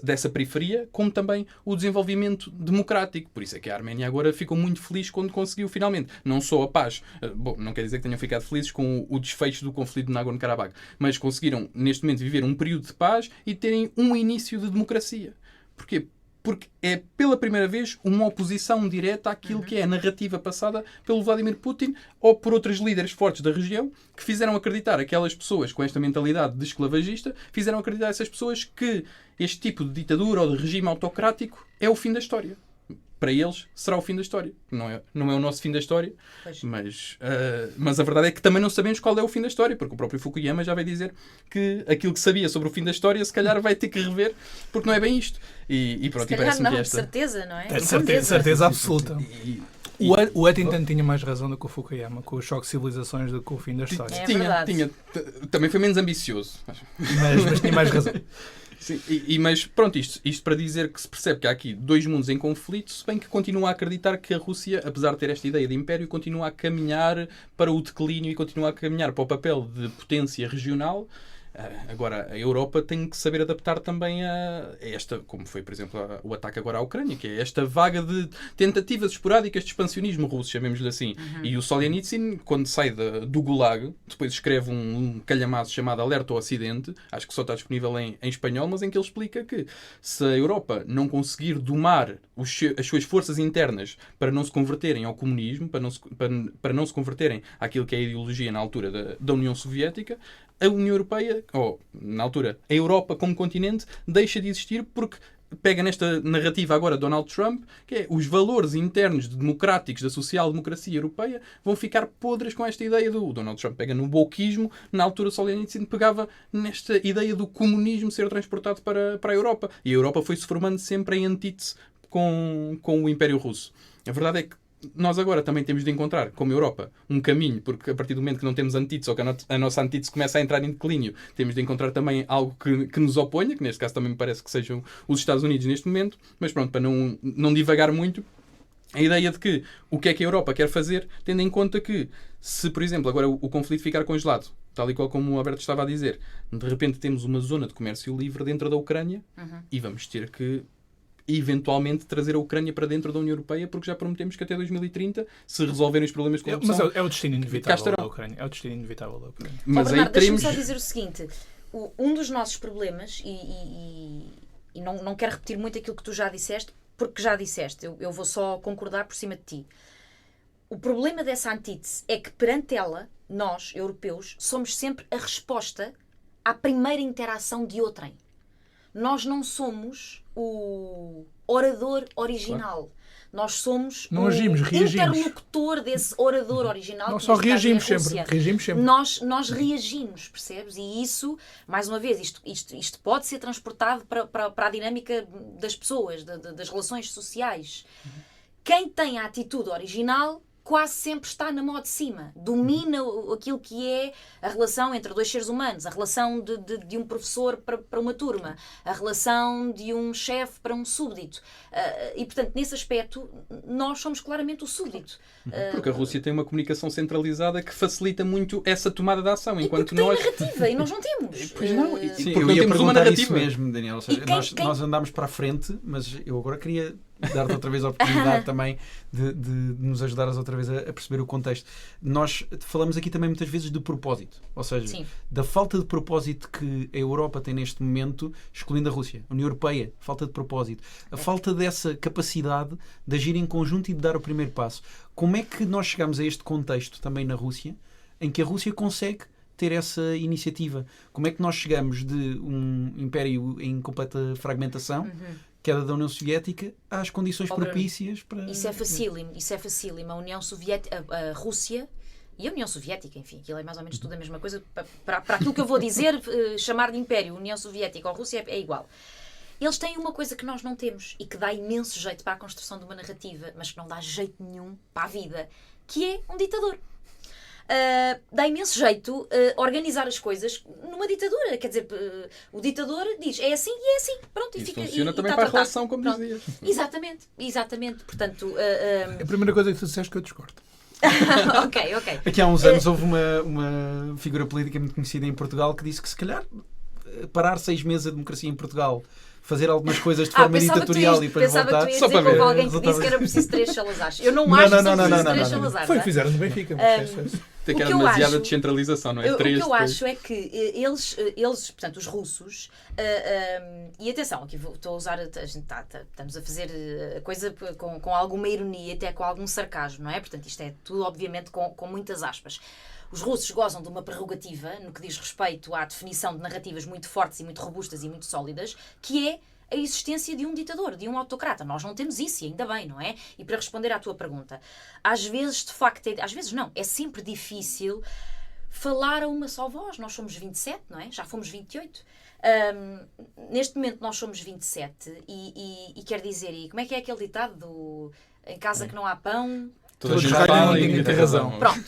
dessa periferia, como também o desenvolvimento democrático. Por isso é que a Arménia agora ficou muito feliz quando conseguiu finalmente, não só a paz, bom, não quer dizer que tenham ficado felizes com o desfecho do conflito de Nagorno-Karabakh, mas conseguiram neste momento viver um período de paz e terem um início de democracia. Porquê? Porque é pela primeira vez uma oposição direta àquilo que é a narrativa passada pelo Vladimir Putin ou por outros líderes fortes da região que fizeram acreditar aquelas pessoas com esta mentalidade de esclavagista, fizeram acreditar a essas pessoas que este tipo de ditadura ou de regime autocrático é o fim da história. para eles será o fim da história. Não é o nosso fim da história, Pois. mas a verdade é que também não sabemos qual é o fim da história, porque o próprio Fukuyama já vai dizer que aquilo que sabia sobre o fim da história se calhar vai ter que rever, porque não é bem isto. E pronto, Se e calhar parece-me não, que de certeza, não é? É certeza absoluta. E- O Eddington tinha mais razão do que o Fukuyama, com o choque de civilizações do que o fim da história. É verdade. também foi menos ambicioso. Mas tinha mais razão. Sim, mas pronto, isto para dizer que se percebe que há aqui dois mundos em conflito, se bem que continua a acreditar que a Rússia, apesar de ter esta ideia de império, continua a caminhar para o declínio e continua a caminhar para o papel de potência regional. Agora, a Europa tem que saber adaptar também a esta, como foi, por exemplo, o ataque agora à Ucrânia, que é esta vaga de tentativas esporádicas de expansionismo russo, chamemos-lhe assim. E o Solzhenitsyn, quando sai do Gulag, depois escreve um calhamaço chamado Alerta ao Ocidente, acho que só está disponível em espanhol, mas em que ele explica que se a Europa não conseguir domar as suas forças internas para não se converterem ao comunismo, para não se converterem àquilo que é a ideologia na altura da União Soviética, a União Europeia, ou na altura a Europa como continente, deixa de existir porque pega nesta narrativa agora de Donald Trump, que é os valores internos democráticos da social-democracia europeia vão ficar podres com esta ideia do... O Donald Trump pega no bolquismo, na altura Solzhenitsyn pegava nesta ideia do comunismo ser transportado para a Europa. E a Europa foi-se formando sempre em antítese com o Império Russo. A verdade é que nós agora também temos de encontrar, como Europa, um caminho, porque a partir do momento que não temos antítese ou que a nossa antítese começa a entrar em declínio, temos de encontrar também algo que nos oponha, que neste caso também me parece que sejam os Estados Unidos neste momento, mas pronto, para não divagar muito, a ideia de que o que é que a Europa quer fazer, tendo em conta que, se, por exemplo, agora o conflito ficar congelado, tal e qual como o Alberto estava a dizer, de repente temos uma zona de comércio livre dentro da Ucrânia e vamos ter que eventualmente trazer a Ucrânia para dentro da União Europeia, porque já prometemos que até 2030, se resolverem os problemas de corrupção... Mas é o destino inevitável da Ucrânia. É o destino inevitável da Ucrânia. Mas aí Bernardo, teremos... deixa-me só dizer o seguinte. Um dos nossos problemas, e não quero repetir muito aquilo que tu já disseste, porque já disseste, eu vou só concordar por cima de ti. O problema dessa antítese é que perante ela, nós, europeus, somos sempre a resposta à primeira interação de outrem. Nós não somos o orador original. Claro. Nós somos não o agimos, reagimos. Interlocutor desse orador original. Nós só reagimos sempre. Nós reagimos, percebes? E isso, mais uma vez, isto pode ser transportado para a dinâmica das pessoas, das relações sociais. Quem tem a atitude original quase sempre está na mão de cima. Domina aquilo que é a relação entre dois seres humanos, a relação de um professor para uma turma, a relação de um chefe para um súbdito. E, portanto, nesse aspecto, nós somos claramente o súbdito. Porque a Rússia tem uma comunicação centralizada que facilita muito essa tomada de ação, enquanto nós... tem narrativa e nós não temos. Pois não. Sim, porque eu não ia temos uma perguntar narrativa. isso mesmo, Daniel. Ou seja, nós andámos para a frente, mas eu agora queria dar-te outra vez a oportunidade também de nos ajudares outra vez a perceber o contexto. Nós falamos aqui também muitas vezes de propósito, ou seja, Sim. da falta de propósito que a Europa tem neste momento, excluindo a Rússia. A União Europeia, falta de propósito. A falta dessa capacidade de agir em conjunto e de dar o primeiro passo. Como é que nós chegamos a este contexto também na Rússia, em que a Rússia consegue ter essa iniciativa? Como é que nós chegamos de um império em completa fragmentação, queda da União Soviética, às condições propícias para... Isso é facílimo. A União Soviética, a Rússia e a União Soviética, enfim, aquilo é mais ou menos tudo a mesma coisa. Para aquilo que eu vou dizer, chamar de império, União Soviética ou Rússia é igual. Eles têm uma coisa que nós não temos e que dá imenso jeito para a construção de uma narrativa, mas que não dá jeito nenhum para a vida, que é um ditador. Dá imenso jeito organizar as coisas numa ditadura. Quer dizer, o ditador diz é assim e é assim. Pronto, isso fica, funciona e também está para a relação, como dizias. Exatamente. Portanto, a primeira coisa que tu disseste que eu discordo. ok. Aqui há uns anos houve uma figura política muito conhecida em Portugal que disse que se calhar parar 6 meses a democracia em Portugal, fazer algumas coisas de forma ditatorial e depois voltar. Só para ver. Alguém que disse que era preciso 3 Salazares. Eu não acho que são preciso 3 Salazares. Foi o que fizeram no Benfica. Tem que era demasiada descentralização, não é? O que eu acho é que eles, portanto, os russos, e atenção, aqui estou a usar, estamos a fazer a coisa com alguma ironia, até com algum sarcasmo, não é? Portanto, isto é tudo, obviamente, com muitas aspas. Os russos gozam de uma prerrogativa no que diz respeito à definição de narrativas muito fortes e muito robustas e muito sólidas, que é a existência de um ditador, de um autocrata. Nós não temos isso, e ainda bem, não é? E para responder à tua pergunta, às vezes, de facto, às vezes não, é sempre difícil falar a uma só voz. Nós somos 27, não é? Já fomos 28. Neste momento nós somos 27 e quer dizer, e como é que é aquele ditado do em casa que não há pão... Todos ganham, ninguém tem razão. Pronto,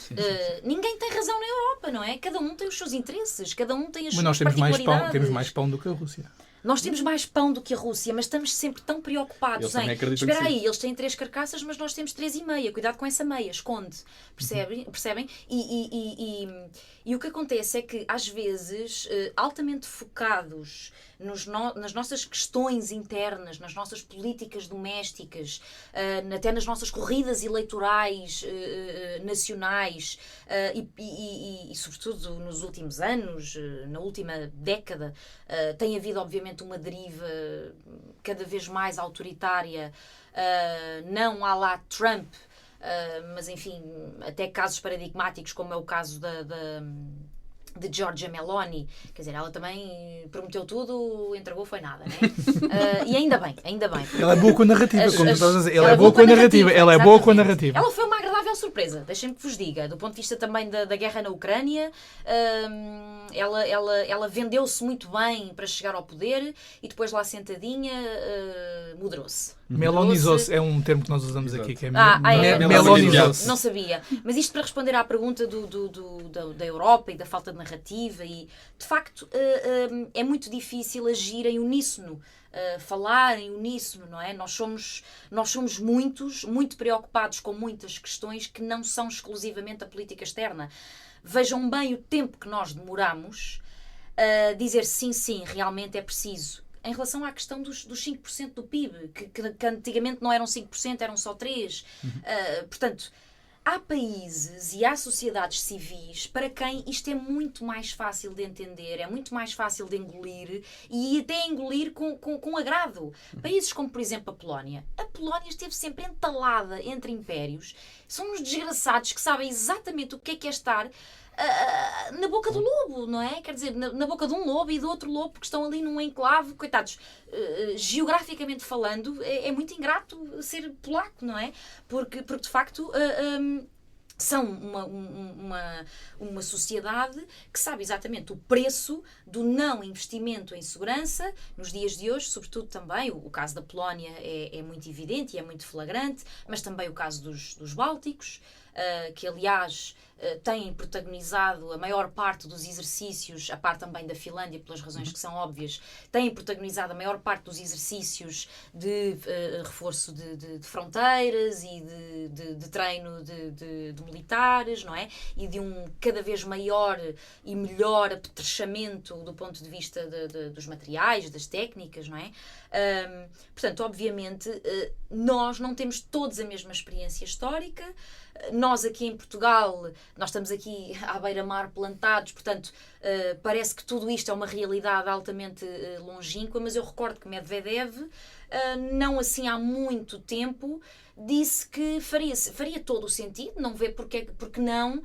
ninguém tem razão na Europa, não é? Cada um tem os seus interesses, cada um tem as Mas suas nós temos mais particularidades. temos mais pão do que a Rússia. Nós temos mais pão do que a Rússia, mas estamos sempre tão preocupados Eles também em... acreditam que Espera sim. aí, eles têm 3 carcaças, mas nós temos 3,5. Cuidado com essa meia, esconde. Percebem? E o que acontece é que, às vezes, altamente focados nas nossas questões internas, nas nossas políticas domésticas, até nas nossas corridas eleitorais nacionais e, sobretudo, nos últimos anos, na última década, tem havido, obviamente, uma deriva cada vez mais autoritária, não à la Trump, mas enfim, até casos paradigmáticos, como é o caso de Giorgia Meloni. Quer dizer, ela também prometeu tudo, entregou foi nada, né? E ainda bem. Ela é boa com a narrativa, como tu estavas a dizer. Ela Ela é boa com a narrativa. Ela é boa com a exatamente. narrativa. Ela foi uma agradável surpresa, deixem-me que vos diga. Do ponto de vista também da guerra na Ucrânia, ela vendeu-se muito bem para chegar ao poder e depois lá sentadinha moderou-se. Melonizou-se é um termo que nós usamos aqui, que é é. melonizou-se. Não sabia. Mas isto para responder à pergunta da Europa e da falta de narrativa, e de facto é muito difícil agir em uníssono, falar em uníssono, não é? Nós somos muito preocupados com muitas questões que não são exclusivamente a política externa. Vejam bem o tempo que nós demoramos a dizer sim, realmente é preciso. Em relação à questão dos 5% do PIB, que antigamente não eram 5%, eram só 3%. Portanto, há países e há sociedades civis para quem isto é muito mais fácil de entender, é muito mais fácil de engolir e até engolir com agrado. Países como, por exemplo, a Polónia. A Polónia esteve sempre entalada entre impérios. São uns desgraçados que sabem exatamente o que é estar na boca do lobo, não é? Quer dizer, na boca de um lobo e do outro lobo, porque estão ali num enclave, coitados, geograficamente falando, é muito ingrato ser polaco, não é? Porque de facto, são uma sociedade que sabe exatamente o preço do não investimento em segurança nos dias de hoje, sobretudo também, o caso da Polónia é muito evidente e é muito flagrante, mas também o caso dos Bálticos, que aliás têm protagonizado a maior parte dos exercícios, a par também da Finlândia, pelas razões que são óbvias, têm protagonizado a maior parte dos exercícios de reforço de fronteiras e de treino de militares, não é? E de um cada vez maior e melhor apetrechamento do ponto de vista dos materiais, das técnicas, não é? Portanto, obviamente, nós não temos todos a mesma experiência histórica. Nós aqui em Portugal, nós estamos aqui à beira-mar plantados, portanto, parece que tudo isto é uma realidade altamente longínqua, mas eu recordo que Medvedev, não assim há muito tempo, disse que faria todo o sentido, não vê porque não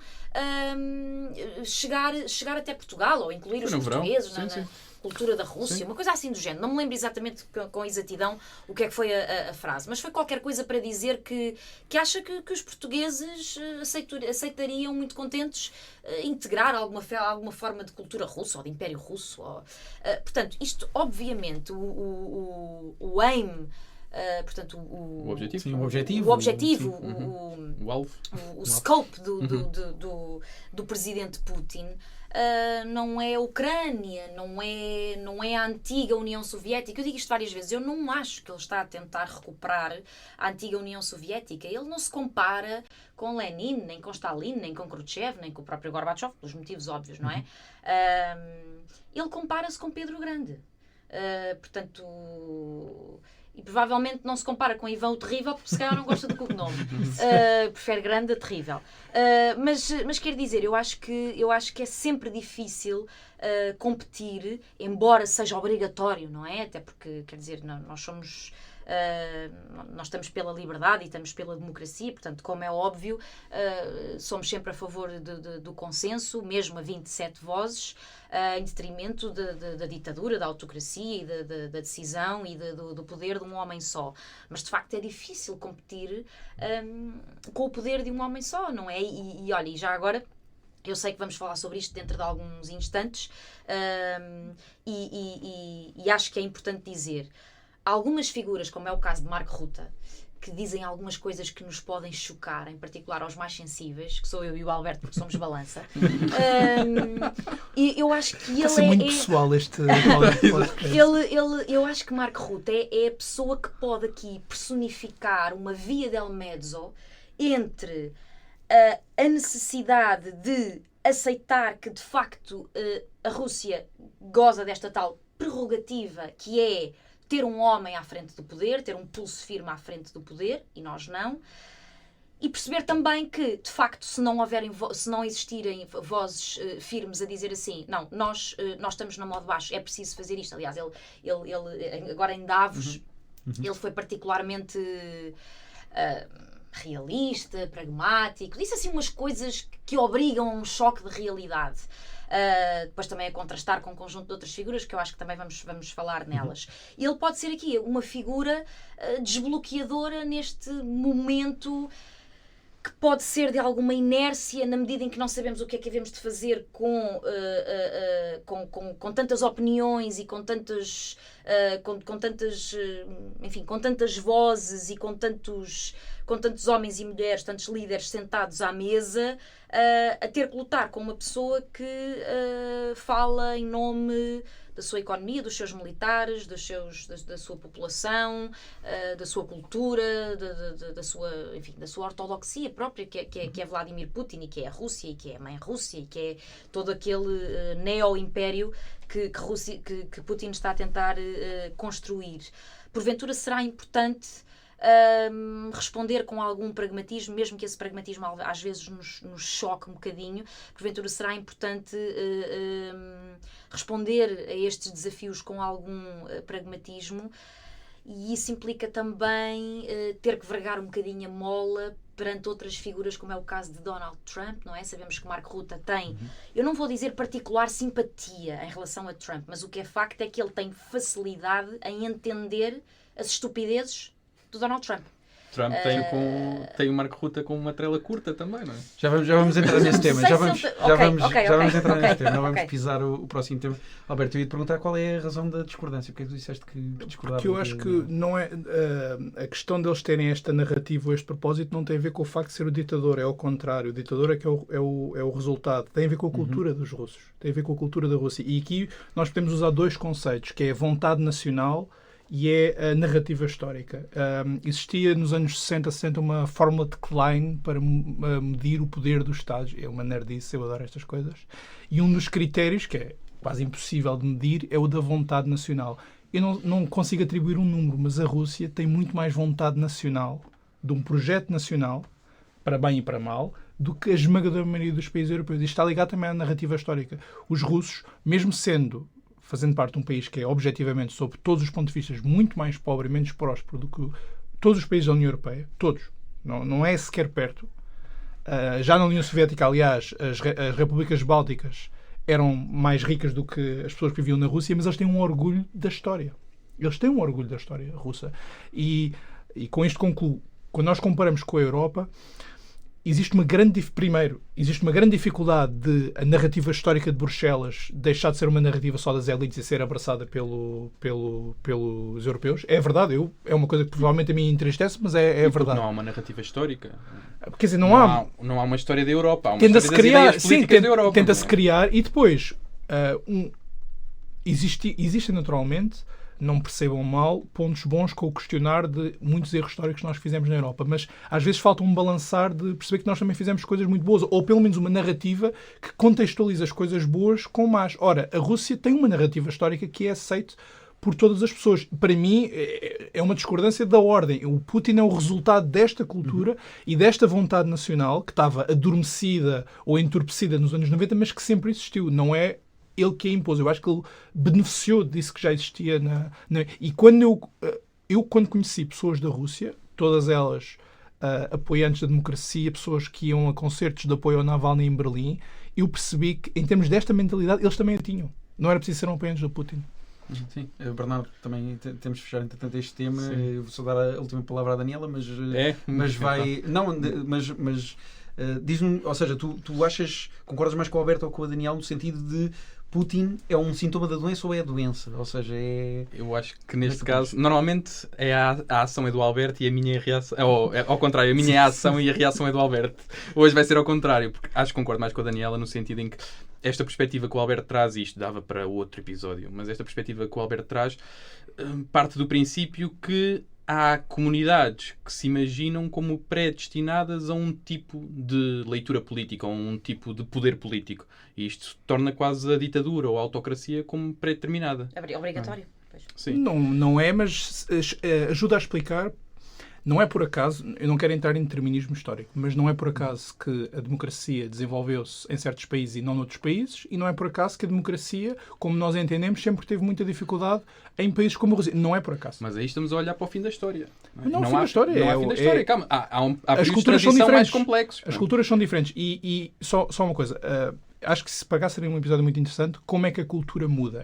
chegar até Portugal, ou incluir os portugueses na cultura da Rússia, uma coisa assim do género. Não me lembro exatamente com exatidão o que é que foi a frase, mas foi qualquer coisa para dizer que acha que os portugueses aceitariam muito contentes integrar alguma forma de cultura russa ou de império russo. Portanto, isto obviamente o aim, portanto, o objetivo. Sim, o objetivo. O objetivo, O alvo. o scope do presidente Putin não é a Ucrânia, não é a antiga União Soviética. Eu digo isto várias vezes, eu não acho que ele está a tentar recuperar a antiga União Soviética. Ele não se compara com Lenin, nem com Stalin, nem com Khrushchev, nem com o próprio Gorbachev, pelos motivos óbvios, não é? Ele compara-se com Pedro Grande. Portanto... E provavelmente não se compara com Ivan o Terrível, porque se calhar não gosta do cognome. Prefere Grande a Terrível. Mas quer dizer, eu acho que é sempre difícil competir, embora seja obrigatório, não é? Até porque, quer dizer, nós somos Nós estamos pela liberdade e estamos pela democracia, portanto, como é óbvio, somos sempre a favor do consenso, mesmo a 27 vozes, em detrimento da ditadura, da autocracia e da decisão e do poder de um homem só. Mas, de facto, é difícil competir com o poder de um homem só, não é? E olha, e já agora, eu sei que vamos falar sobre isto dentro de alguns instantes, e acho que é importante dizer, algumas figuras, como é o caso de Mark Rutte, que dizem algumas coisas que nos podem chocar, em particular aos mais sensíveis, que sou eu e o Alberto, porque somos balança. E eu acho que ele muito pessoal este podcast. Eu acho que Mark Rutte é a pessoa que pode aqui personificar uma via del mezzo entre a necessidade de aceitar que, de facto, a Rússia goza desta tal prerrogativa que é ter um homem à frente do poder, ter um pulso firme à frente do poder, e nós não, e perceber também que, de facto, se não existirem vozes firmes a dizer assim, não, nós estamos na mão de baixo, é preciso fazer isto. Aliás, ele agora em Davos, ele foi particularmente realista, pragmático, disse assim umas coisas que obrigam a um choque de realidade. Depois também a contrastar com um conjunto de outras figuras que eu acho que também vamos falar nelas. Ele pode ser aqui uma figura desbloqueadora neste momento que pode ser de alguma inércia na medida em que não sabemos o que é que devemos de fazer com tantas opiniões e com tantas vozes e com tantos homens e mulheres, tantos líderes sentados à mesa, a ter que lutar com uma pessoa que fala em nome da sua economia, dos seus militares, da sua população, da sua cultura, da sua ortodoxia própria, que é Vladimir Putin, e que é a Rússia, e que é a mãe Rússia, e que é todo aquele neo-império que Putin está a tentar construir. Porventura será importante responder com algum pragmatismo, mesmo que esse pragmatismo às vezes nos choque um bocadinho. Porventura será importante responder a estes desafios com algum pragmatismo, e isso implica também ter que vergar um bocadinho a mola perante outras figuras, como é o caso de Donald Trump, não é? Sabemos que Mark Rutte tem, eu não vou dizer particular simpatia em relação a Trump, mas o que é facto é que ele tem facilidade em entender as estupidezes do Donald Trump. Trump tem o Mark Rutte com uma trela curta também, não é? Já vamos entrar nesse tema. Já vamos entrar nesse tema. Não vamos Ok. pisar o próximo tema. Alberto, eu ia te perguntar qual é a razão da discordância. Porque é que tu disseste que discordavas? Porque eu acho que não é a questão deles terem esta narrativa ou este propósito não tem a ver com o facto de ser o ditador, é ao contrário. O ditador é que é o resultado. Tem a ver com a cultura dos russos. Tem a ver com a cultura da Rússia. E aqui nós podemos usar dois conceitos, que é a vontade nacional e é a narrativa histórica. Existia nos anos 60, 70 uma fórmula de Klein para medir o poder dos Estados. É uma nerdice, eu adoro estas coisas. E um dos critérios, que é quase impossível de medir, é o da vontade nacional. Eu não consigo atribuir um número, mas a Rússia tem muito mais vontade nacional, de um projeto nacional, para bem e para mal, do que a esmagadora maioria dos países europeus. Isto está ligado também à narrativa histórica. Os russos, mesmo fazendo parte de um país que é objetivamente, sob todos os pontos de vista, muito mais pobre e menos próspero do que todos os países da União Europeia, todos, não é sequer perto. Já na União Soviética, aliás, as repúblicas bálticas eram mais ricas do que as pessoas que viviam na Rússia, mas eles têm um orgulho da história. Eles têm um orgulho da história russa. E com isto concluo, quando nós comparamos com a Europa, existe uma grande dificuldade de a narrativa histórica de Bruxelas deixar de ser uma narrativa só das elites e ser abraçada pelos europeus. É verdade, é uma coisa que provavelmente a mim entristece, mas é verdade. Não há uma narrativa histórica. Quer dizer, não há uma história da Europa. Há uma tenta-se história criar, das ideias políticas da Europa. Tenta-se criar e depois existem naturalmente, não percebam mal, pontos bons com o questionar de muitos erros históricos que nós fizemos na Europa, mas às vezes falta um balançar de perceber que nós também fizemos coisas muito boas, ou pelo menos uma narrativa que contextualiza as coisas boas com más. Ora, a Rússia tem uma narrativa histórica que é aceita por todas as pessoas. Para mim, é uma discordância da ordem. O Putin é o resultado desta cultura e desta vontade nacional que estava adormecida ou entorpecida nos anos 90, mas que sempre existiu. Não é ele que a impôs. Eu acho que ele beneficiou disso que já existia. E quando eu eu, quando conheci pessoas da Rússia, todas elas apoiantes da democracia, pessoas que iam a concertos de apoio ao Navalny em Berlim, eu percebi que, em termos desta mentalidade, eles também a tinham. Não era preciso ser apoiantes do Putin. Sim, Bernardo, também temos de fechar entretanto este tema. Sim. Eu vou só dar a última palavra à Daniela, mas vai. Não, mas diz-me, ou seja, tu concordas mais com o Alberto ou com a Daniela no sentido de Putin é um sintoma da doença ou é a doença? Ou seja, Eu acho que neste caso, normalmente a ação é do Alberto e a minha reação. Ao contrário, a minha é a ação e a reação é do Alberto. Hoje vai ser ao contrário, porque acho que concordo mais com a Daniela no sentido em que esta perspectiva que o Alberto traz, e isto dava para outro episódio, mas esta perspectiva que o Alberto traz parte do princípio que há comunidades que se imaginam como predestinadas a um tipo de leitura política, a um tipo de poder político. E isto torna quase a ditadura ou a autocracia como pré-determinada. É obrigatório. Sim. Não é, mas ajuda a explicar. Não é por acaso, eu não quero entrar em determinismo histórico, mas não é por acaso que a democracia desenvolveu-se em certos países e não noutros países, e não é por acaso que a democracia, como nós entendemos, sempre teve muita dificuldade em países como a Rússia. Não é por acaso. Mas aí estamos a olhar para o fim da história. Não, o fim da história. Não há fim da história. Calma, há as períodos de culturas são transição mais diferentes. complexos. As culturas são diferentes. E só uma coisa. Acho que se pagar seria um episódio muito interessante. Como é que a cultura muda?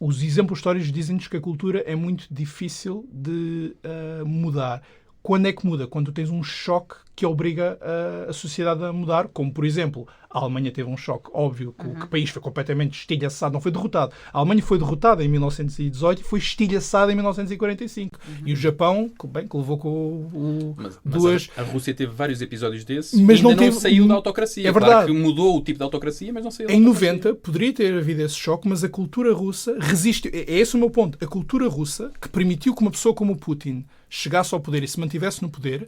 Os exemplos históricos dizem-nos que a cultura é muito difícil de mudar. Quando é que muda? Quando tu tens um choque que obriga a sociedade a mudar, como, por exemplo, a Alemanha teve um choque óbvio, que o país foi completamente estilhaçado, não foi derrotado. A Alemanha foi derrotada em 1918 e foi estilhaçada em 1945. E o Japão, que levou com duas... A Rússia teve vários episódios desses, mas ainda não saiu da autocracia. É verdade. Claro que mudou o tipo de autocracia, mas não saiu da Em autocracia. 90 poderia ter havido esse choque, mas a cultura russa resistiu. É esse o meu ponto. A cultura russa, que permitiu que uma pessoa como o Putin chegasse ao poder e se mantivesse no poder,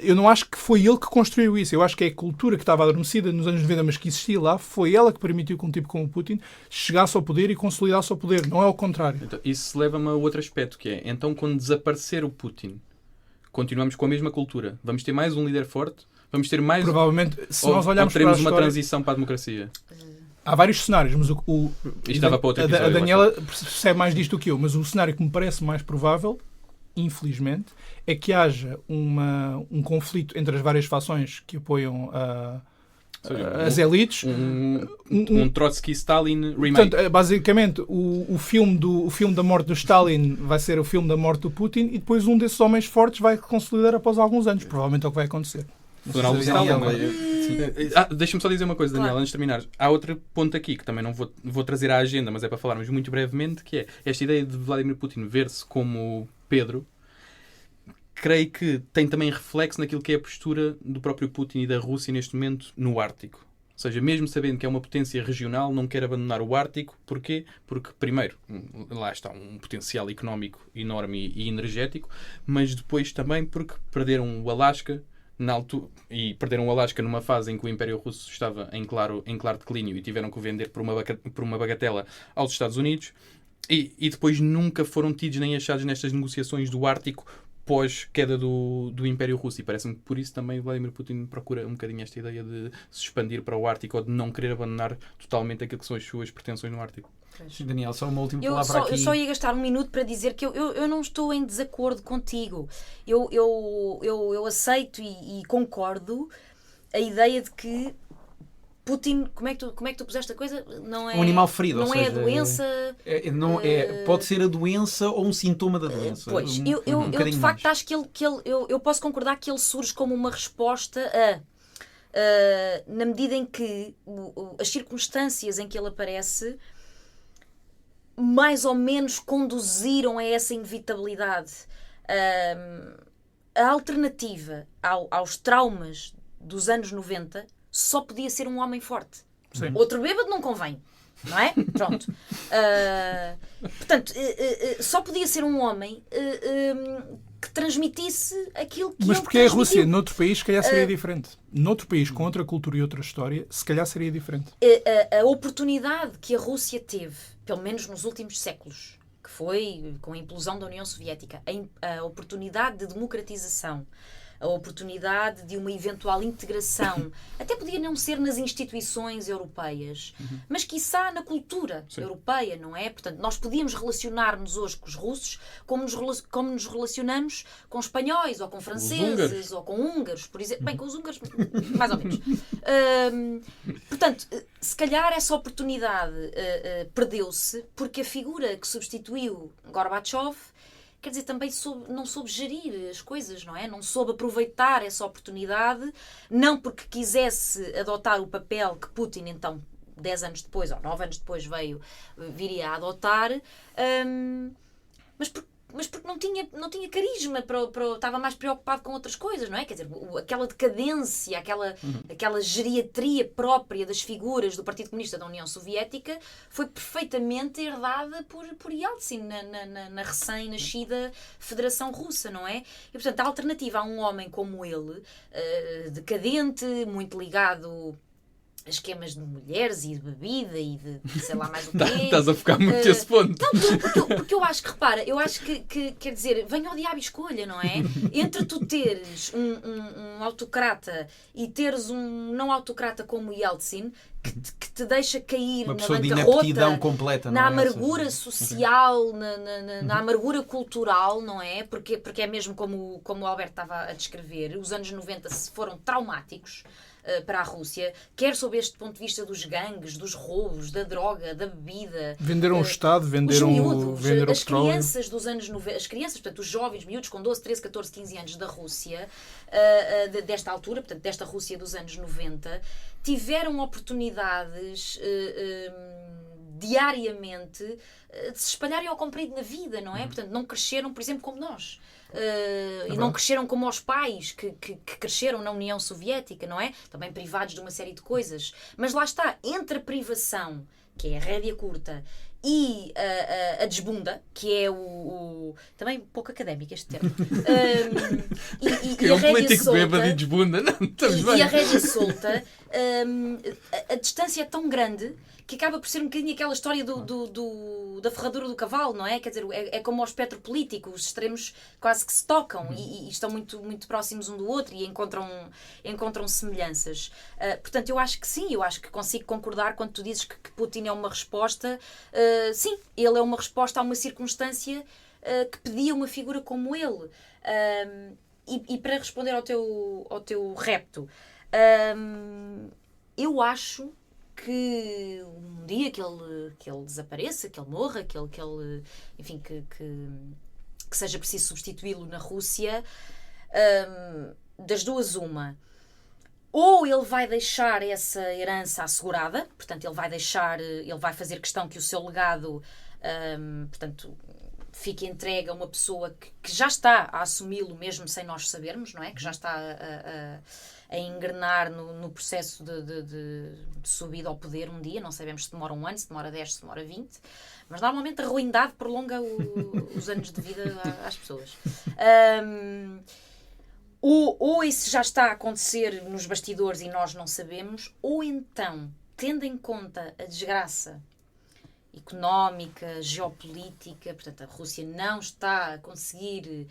eu não acho que foi ele que construiu isso. Eu acho que é a cultura que estava adormecida nos anos 90, mas que existia lá, foi ela que permitiu que um tipo como o Putin chegasse ao poder e consolidasse ao poder. Não é ao contrário. Então, isso leva-me a outro aspecto, que é, então, quando desaparecer o Putin, continuamos com a mesma cultura. Vamos ter mais um líder forte? Vamos ter mais... Provavelmente, se nós olharmos para a teremos história, uma transição para a democracia? há vários cenários, mas Isto dava para outro episódio, a Daniela percebe mais disto do que eu, mas o cenário que me parece mais provável, infelizmente, é que haja um conflito entre as várias fações que apoiam as elites. Um Trotsky-Stalin remake. Portanto, basicamente, o filme da morte do Stalin vai ser o filme da morte do Putin e depois um desses homens fortes vai consolidar após alguns anos. Provavelmente é o que vai acontecer. Deixa-me só dizer uma coisa, Daniel, antes de terminar. Há outro ponto aqui que também não vou trazer à agenda, mas é para falarmos muito brevemente, que é esta ideia de Vladimir Putin ver-se como Pedro. Creio que tem também reflexo naquilo que é a postura do próprio Putin e da Rússia neste momento no Ártico. Ou seja, mesmo sabendo que é uma potência regional, não quer abandonar o Ártico. Porquê? Porque, primeiro, lá está um potencial económico enorme e energético, mas depois também porque perderam o Alasca na altura, e perderam o Alasca numa fase em que o Império Russo estava em claro declínio e tiveram que o vender por uma bagatela aos Estados Unidos, e depois nunca foram tidos nem achados nestas negociações do Ártico pós-queda do Império Russo. E parece-me que por isso também Vladimir Putin procura um bocadinho esta ideia de se expandir para o Ártico ou de não querer abandonar totalmente aquilo que são as suas pretensões no Ártico. Sim, Daniel, só uma última palavra aqui. Eu só ia gastar um minuto para dizer que eu não estou em desacordo contigo. Eu aceito e concordo a ideia de que Putin, como é que tu puseste a coisa? Não é um animal ferido, não ou é seja, a doença. Pode ser a doença ou um sintoma da doença. Pois, eu de facto acho que eu posso concordar que ele surge como uma resposta na medida em que as circunstâncias em que ele aparece mais ou menos conduziram a essa inevitabilidade. A alternativa aos traumas dos anos 90 só podia ser um homem forte. Sim. Outro bêbado não convém, não é? Pronto. Portanto, só podia ser um homem que transmitisse aquilo que Mas ele porque é a transmitiu. Rússia, noutro país, se calhar seria diferente. Noutro país, com outra cultura e outra história, se calhar seria diferente. A oportunidade que a Rússia teve, pelo menos nos últimos séculos, que foi com a implosão da União Soviética, a oportunidade de democratização a oportunidade de uma eventual integração, até podia não ser nas instituições europeias, mas quiçá na cultura europeia, não é? Portanto, nós podíamos relacionar-nos hoje com os russos como nos relacionamos com espanhóis, ou com franceses, ou com húngaros, por exemplo. Bem, com os húngaros, mais ou menos. Portanto, se calhar essa oportunidade perdeu-se porque a figura que substituiu Gorbachev, quer dizer, também não soube gerir as coisas, não é? Não soube aproveitar essa oportunidade, não porque quisesse adotar o papel que Putin, então, 10 anos depois, ou 9 anos depois, viria a adotar, mas porque não tinha carisma, estava mais preocupado com outras coisas, não é? Quer dizer, aquela decadência, aquela geriatria própria das figuras do Partido Comunista da União Soviética foi perfeitamente herdada por Yeltsin na recém-nascida Federação Russa, não é? E, portanto, a alternativa a um homem como ele, decadente, muito ligado a esquemas de mulheres e de bebida e de sei lá mais o quê. Estás a focar muito esse ponto. Não, porque eu acho que, repara, que quer dizer, venha ao diabo e escolha, não é? Entre tu teres um autocrata e teres um não autocrata como Yeltsin, que te deixa cair uma na pessoa de bancarrota, inaptidão completa, na não é? amargura social, na amargura cultural, não é? Porque é mesmo como o Alberto estava a descrever, os anos 90 foram traumáticos para a Rússia, quer sob este ponto de vista dos gangues, dos roubos, da droga, da bebida. Venderam o Estado, venderam o as petróleo. crianças dos anos 90, as crianças, portanto, os jovens, miúdos com 12, 13, 14, 15 anos da Rússia, desta altura, portanto, desta Rússia dos anos 90, tiveram oportunidades diariamente de se espalharem ao comprido na vida, não é? Portanto, não cresceram, por exemplo, como nós. E não cresceram como os pais que cresceram na União Soviética, não é? Também privados de uma série de coisas. Mas lá está, entre a privação, que é a rédea curta, e a desbunda, que é também pouco académico este termo, Que é um político bêbado e desbunda, não, estamos bem. E a rédea solta, a distância é tão grande que acaba por ser um bocadinho aquela história da ferradura do cavalo, não é? Quer dizer, é como aos petropolíticos, os extremos quase que se tocam e estão muito, muito próximos um do outro e encontram semelhanças. Portanto, eu acho que sim, eu acho que consigo concordar quando tu dizes que Putin é uma resposta. Sim, ele é uma resposta a uma circunstância que pedia uma figura como ele. E para responder ao teu repto, eu acho que um dia que ele desapareça, que ele morra, que ele enfim, que seja preciso substituí-lo na Rússia, das duas uma. Ou ele vai deixar essa herança assegurada, portanto ele vai fazer questão que o seu legado, portanto, fique entregue a uma pessoa que já está a assumi-lo mesmo sem nós sabermos, não é? Que já está a engrenar no processo de subida ao poder um dia. Não sabemos se demora 1 ano, se demora 10, se demora 20. Mas normalmente a ruindade prolonga os anos de vida às pessoas. Ou isso já está a acontecer nos bastidores e nós não sabemos, ou então, tendo em conta a desgraça económica, geopolítica, portanto a Rússia não está a conseguir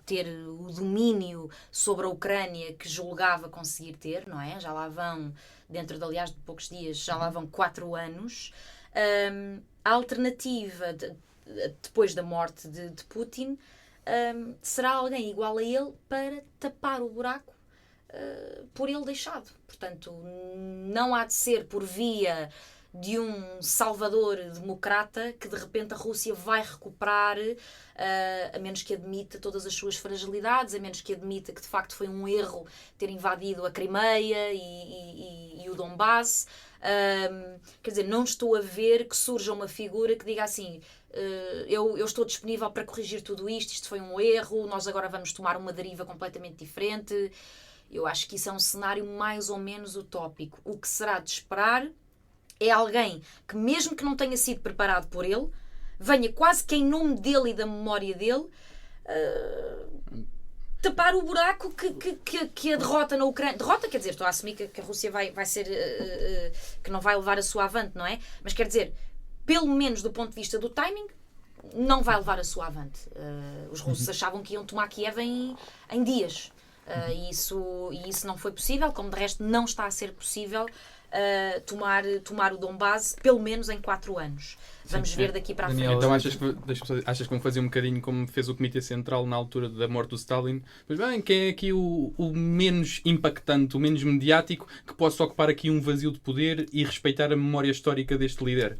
ter o domínio sobre a Ucrânia que julgava conseguir ter, não é? Já lá vão, aliás, de poucos dias, já lá vão 4 anos. A alternativa, depois da morte de Putin, será alguém igual a ele para tapar o buraco por ele deixado. Portanto, não há de ser por via de um salvador democrata que de repente a Rússia vai recuperar, a menos que admita todas as suas fragilidades, a menos que admita que de facto foi um erro ter invadido a Crimeia e o Donbass. Quer dizer, não estou a ver que surja uma figura que diga assim: eu estou disponível para corrigir tudo isto foi um erro, nós agora vamos tomar uma deriva completamente diferente. Eu acho que isso é um cenário mais ou menos utópico. O que será de esperar é alguém que, mesmo que não tenha sido preparado por ele, venha quase que em nome dele e da memória dele tapar o buraco que a derrota na Ucrânia... Derrota, quer dizer, estou a assumir que a Rússia vai ser... que não vai levar a sua avante, não é? Mas quer dizer, pelo menos do ponto de vista do timing, não vai levar a sua avante. Os russos achavam que iam tomar Kiev em dias. E isso não foi possível, como de resto não está a ser possível tomar o Donbass, pelo menos em 4 anos. Vamos ver daqui para a frente. Então achas que vão fazer um bocadinho como fez o Comitê Central na altura da morte do Stalin? Pois bem, quem é aqui o menos impactante, o menos mediático, que possa ocupar aqui um vazio de poder e respeitar a memória histórica deste líder?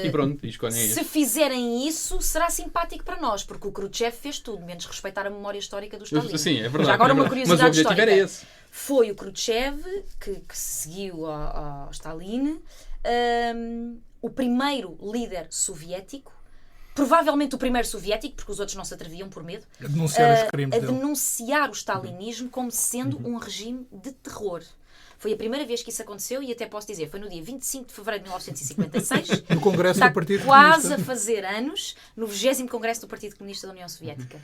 E pronto, escolhem Se fizerem isso, será simpático para nós, porque o Khrushchev fez tudo, menos respeitar a memória histórica do Stalin. Sim, é verdade. Já agora uma Mas o curiosidade objetivo histórica. era esse. Foi o Khrushchev que seguiu ao Stalin, o primeiro líder soviético, provavelmente o primeiro soviético, porque os outros não se atreviam por medo, A denunciar os crimes a dele. denunciar o stalinismo como sendo um regime de terror. Foi a primeira vez que isso aconteceu e até posso dizer, foi no dia 25 de fevereiro de 1956. No Congresso Está do Partido quase Comunista. a fazer anos no 20º Congresso do Partido Comunista da União Soviética.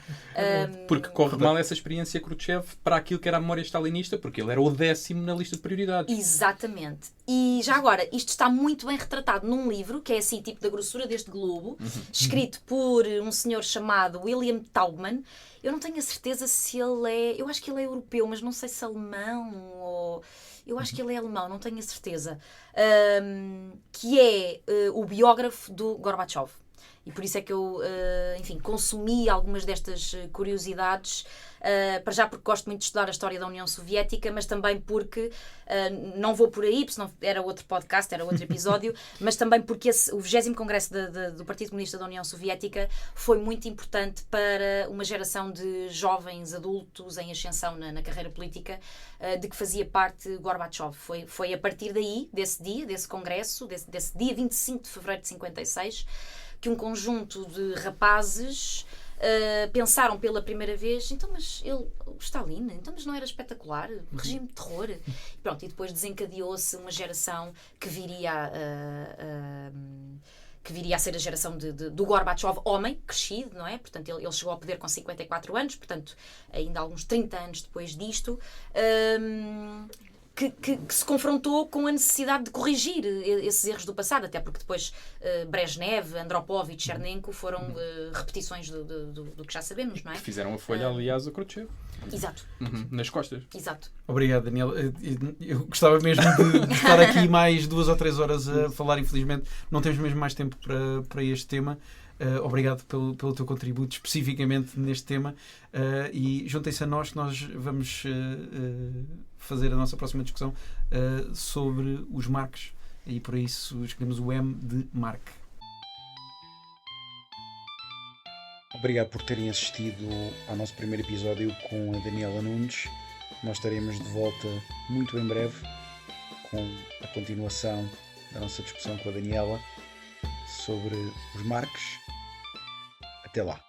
Porque corre mal essa experiência Khrushchev para aquilo que era a memória stalinista, porque ele era o 10º na lista de prioridades. Exatamente. E já agora, isto está muito bem retratado num livro, que é assim, tipo da grossura deste globo, escrito por um senhor chamado William Taubman. Eu não tenho a certeza se ele é... Eu acho que ele é europeu, mas não sei se alemão ou... Eu acho que ele é alemão, não tenho a certeza. Que é o biógrafo do Gorbachev. E por isso é que eu, consumi algumas destas curiosidades, para já porque gosto muito de estudar a história da União Soviética, mas também porque, não vou por aí, porque senão era outro podcast, era outro episódio, mas também porque o 20º Congresso do Partido Comunista da União Soviética foi muito importante para uma geração de jovens adultos em ascensão na carreira política, de que fazia parte Gorbachev. Foi a partir daí, desse congresso, desse dia 25 de fevereiro de 56, que um conjunto de rapazes pensaram pela primeira vez, então, mas o Stalin, então, mas não era espetacular? Regime de terror? E pronto, e depois desencadeou-se uma geração que viria a ser a geração do Gorbachev homem, crescido, não é? Portanto, ele chegou ao poder com 54 anos, portanto, ainda alguns 30 anos depois disto, que se confrontou com a necessidade de corrigir esses erros do passado, até porque depois Brezhnev, Andropovich, Chernenko foram repetições do que já sabemos, não é? Que fizeram a folha, aliás, a Khrushchev. Exato. Nas costas. Exato. Obrigado, Daniel. Eu gostava mesmo de estar aqui mais 2 ou 3 horas a falar, infelizmente não temos mesmo mais tempo para este tema. Obrigado pelo teu contributo especificamente neste tema, e juntem-se a nós que nós vamos fazer a nossa próxima discussão sobre os marques, e por isso escolhemos o M de Mark. Obrigado por terem assistido ao nosso primeiro episódio com a Daniela Nunes. Nós estaremos de volta muito em breve com a continuação da nossa discussão com a Daniela sobre os marques. Até lá.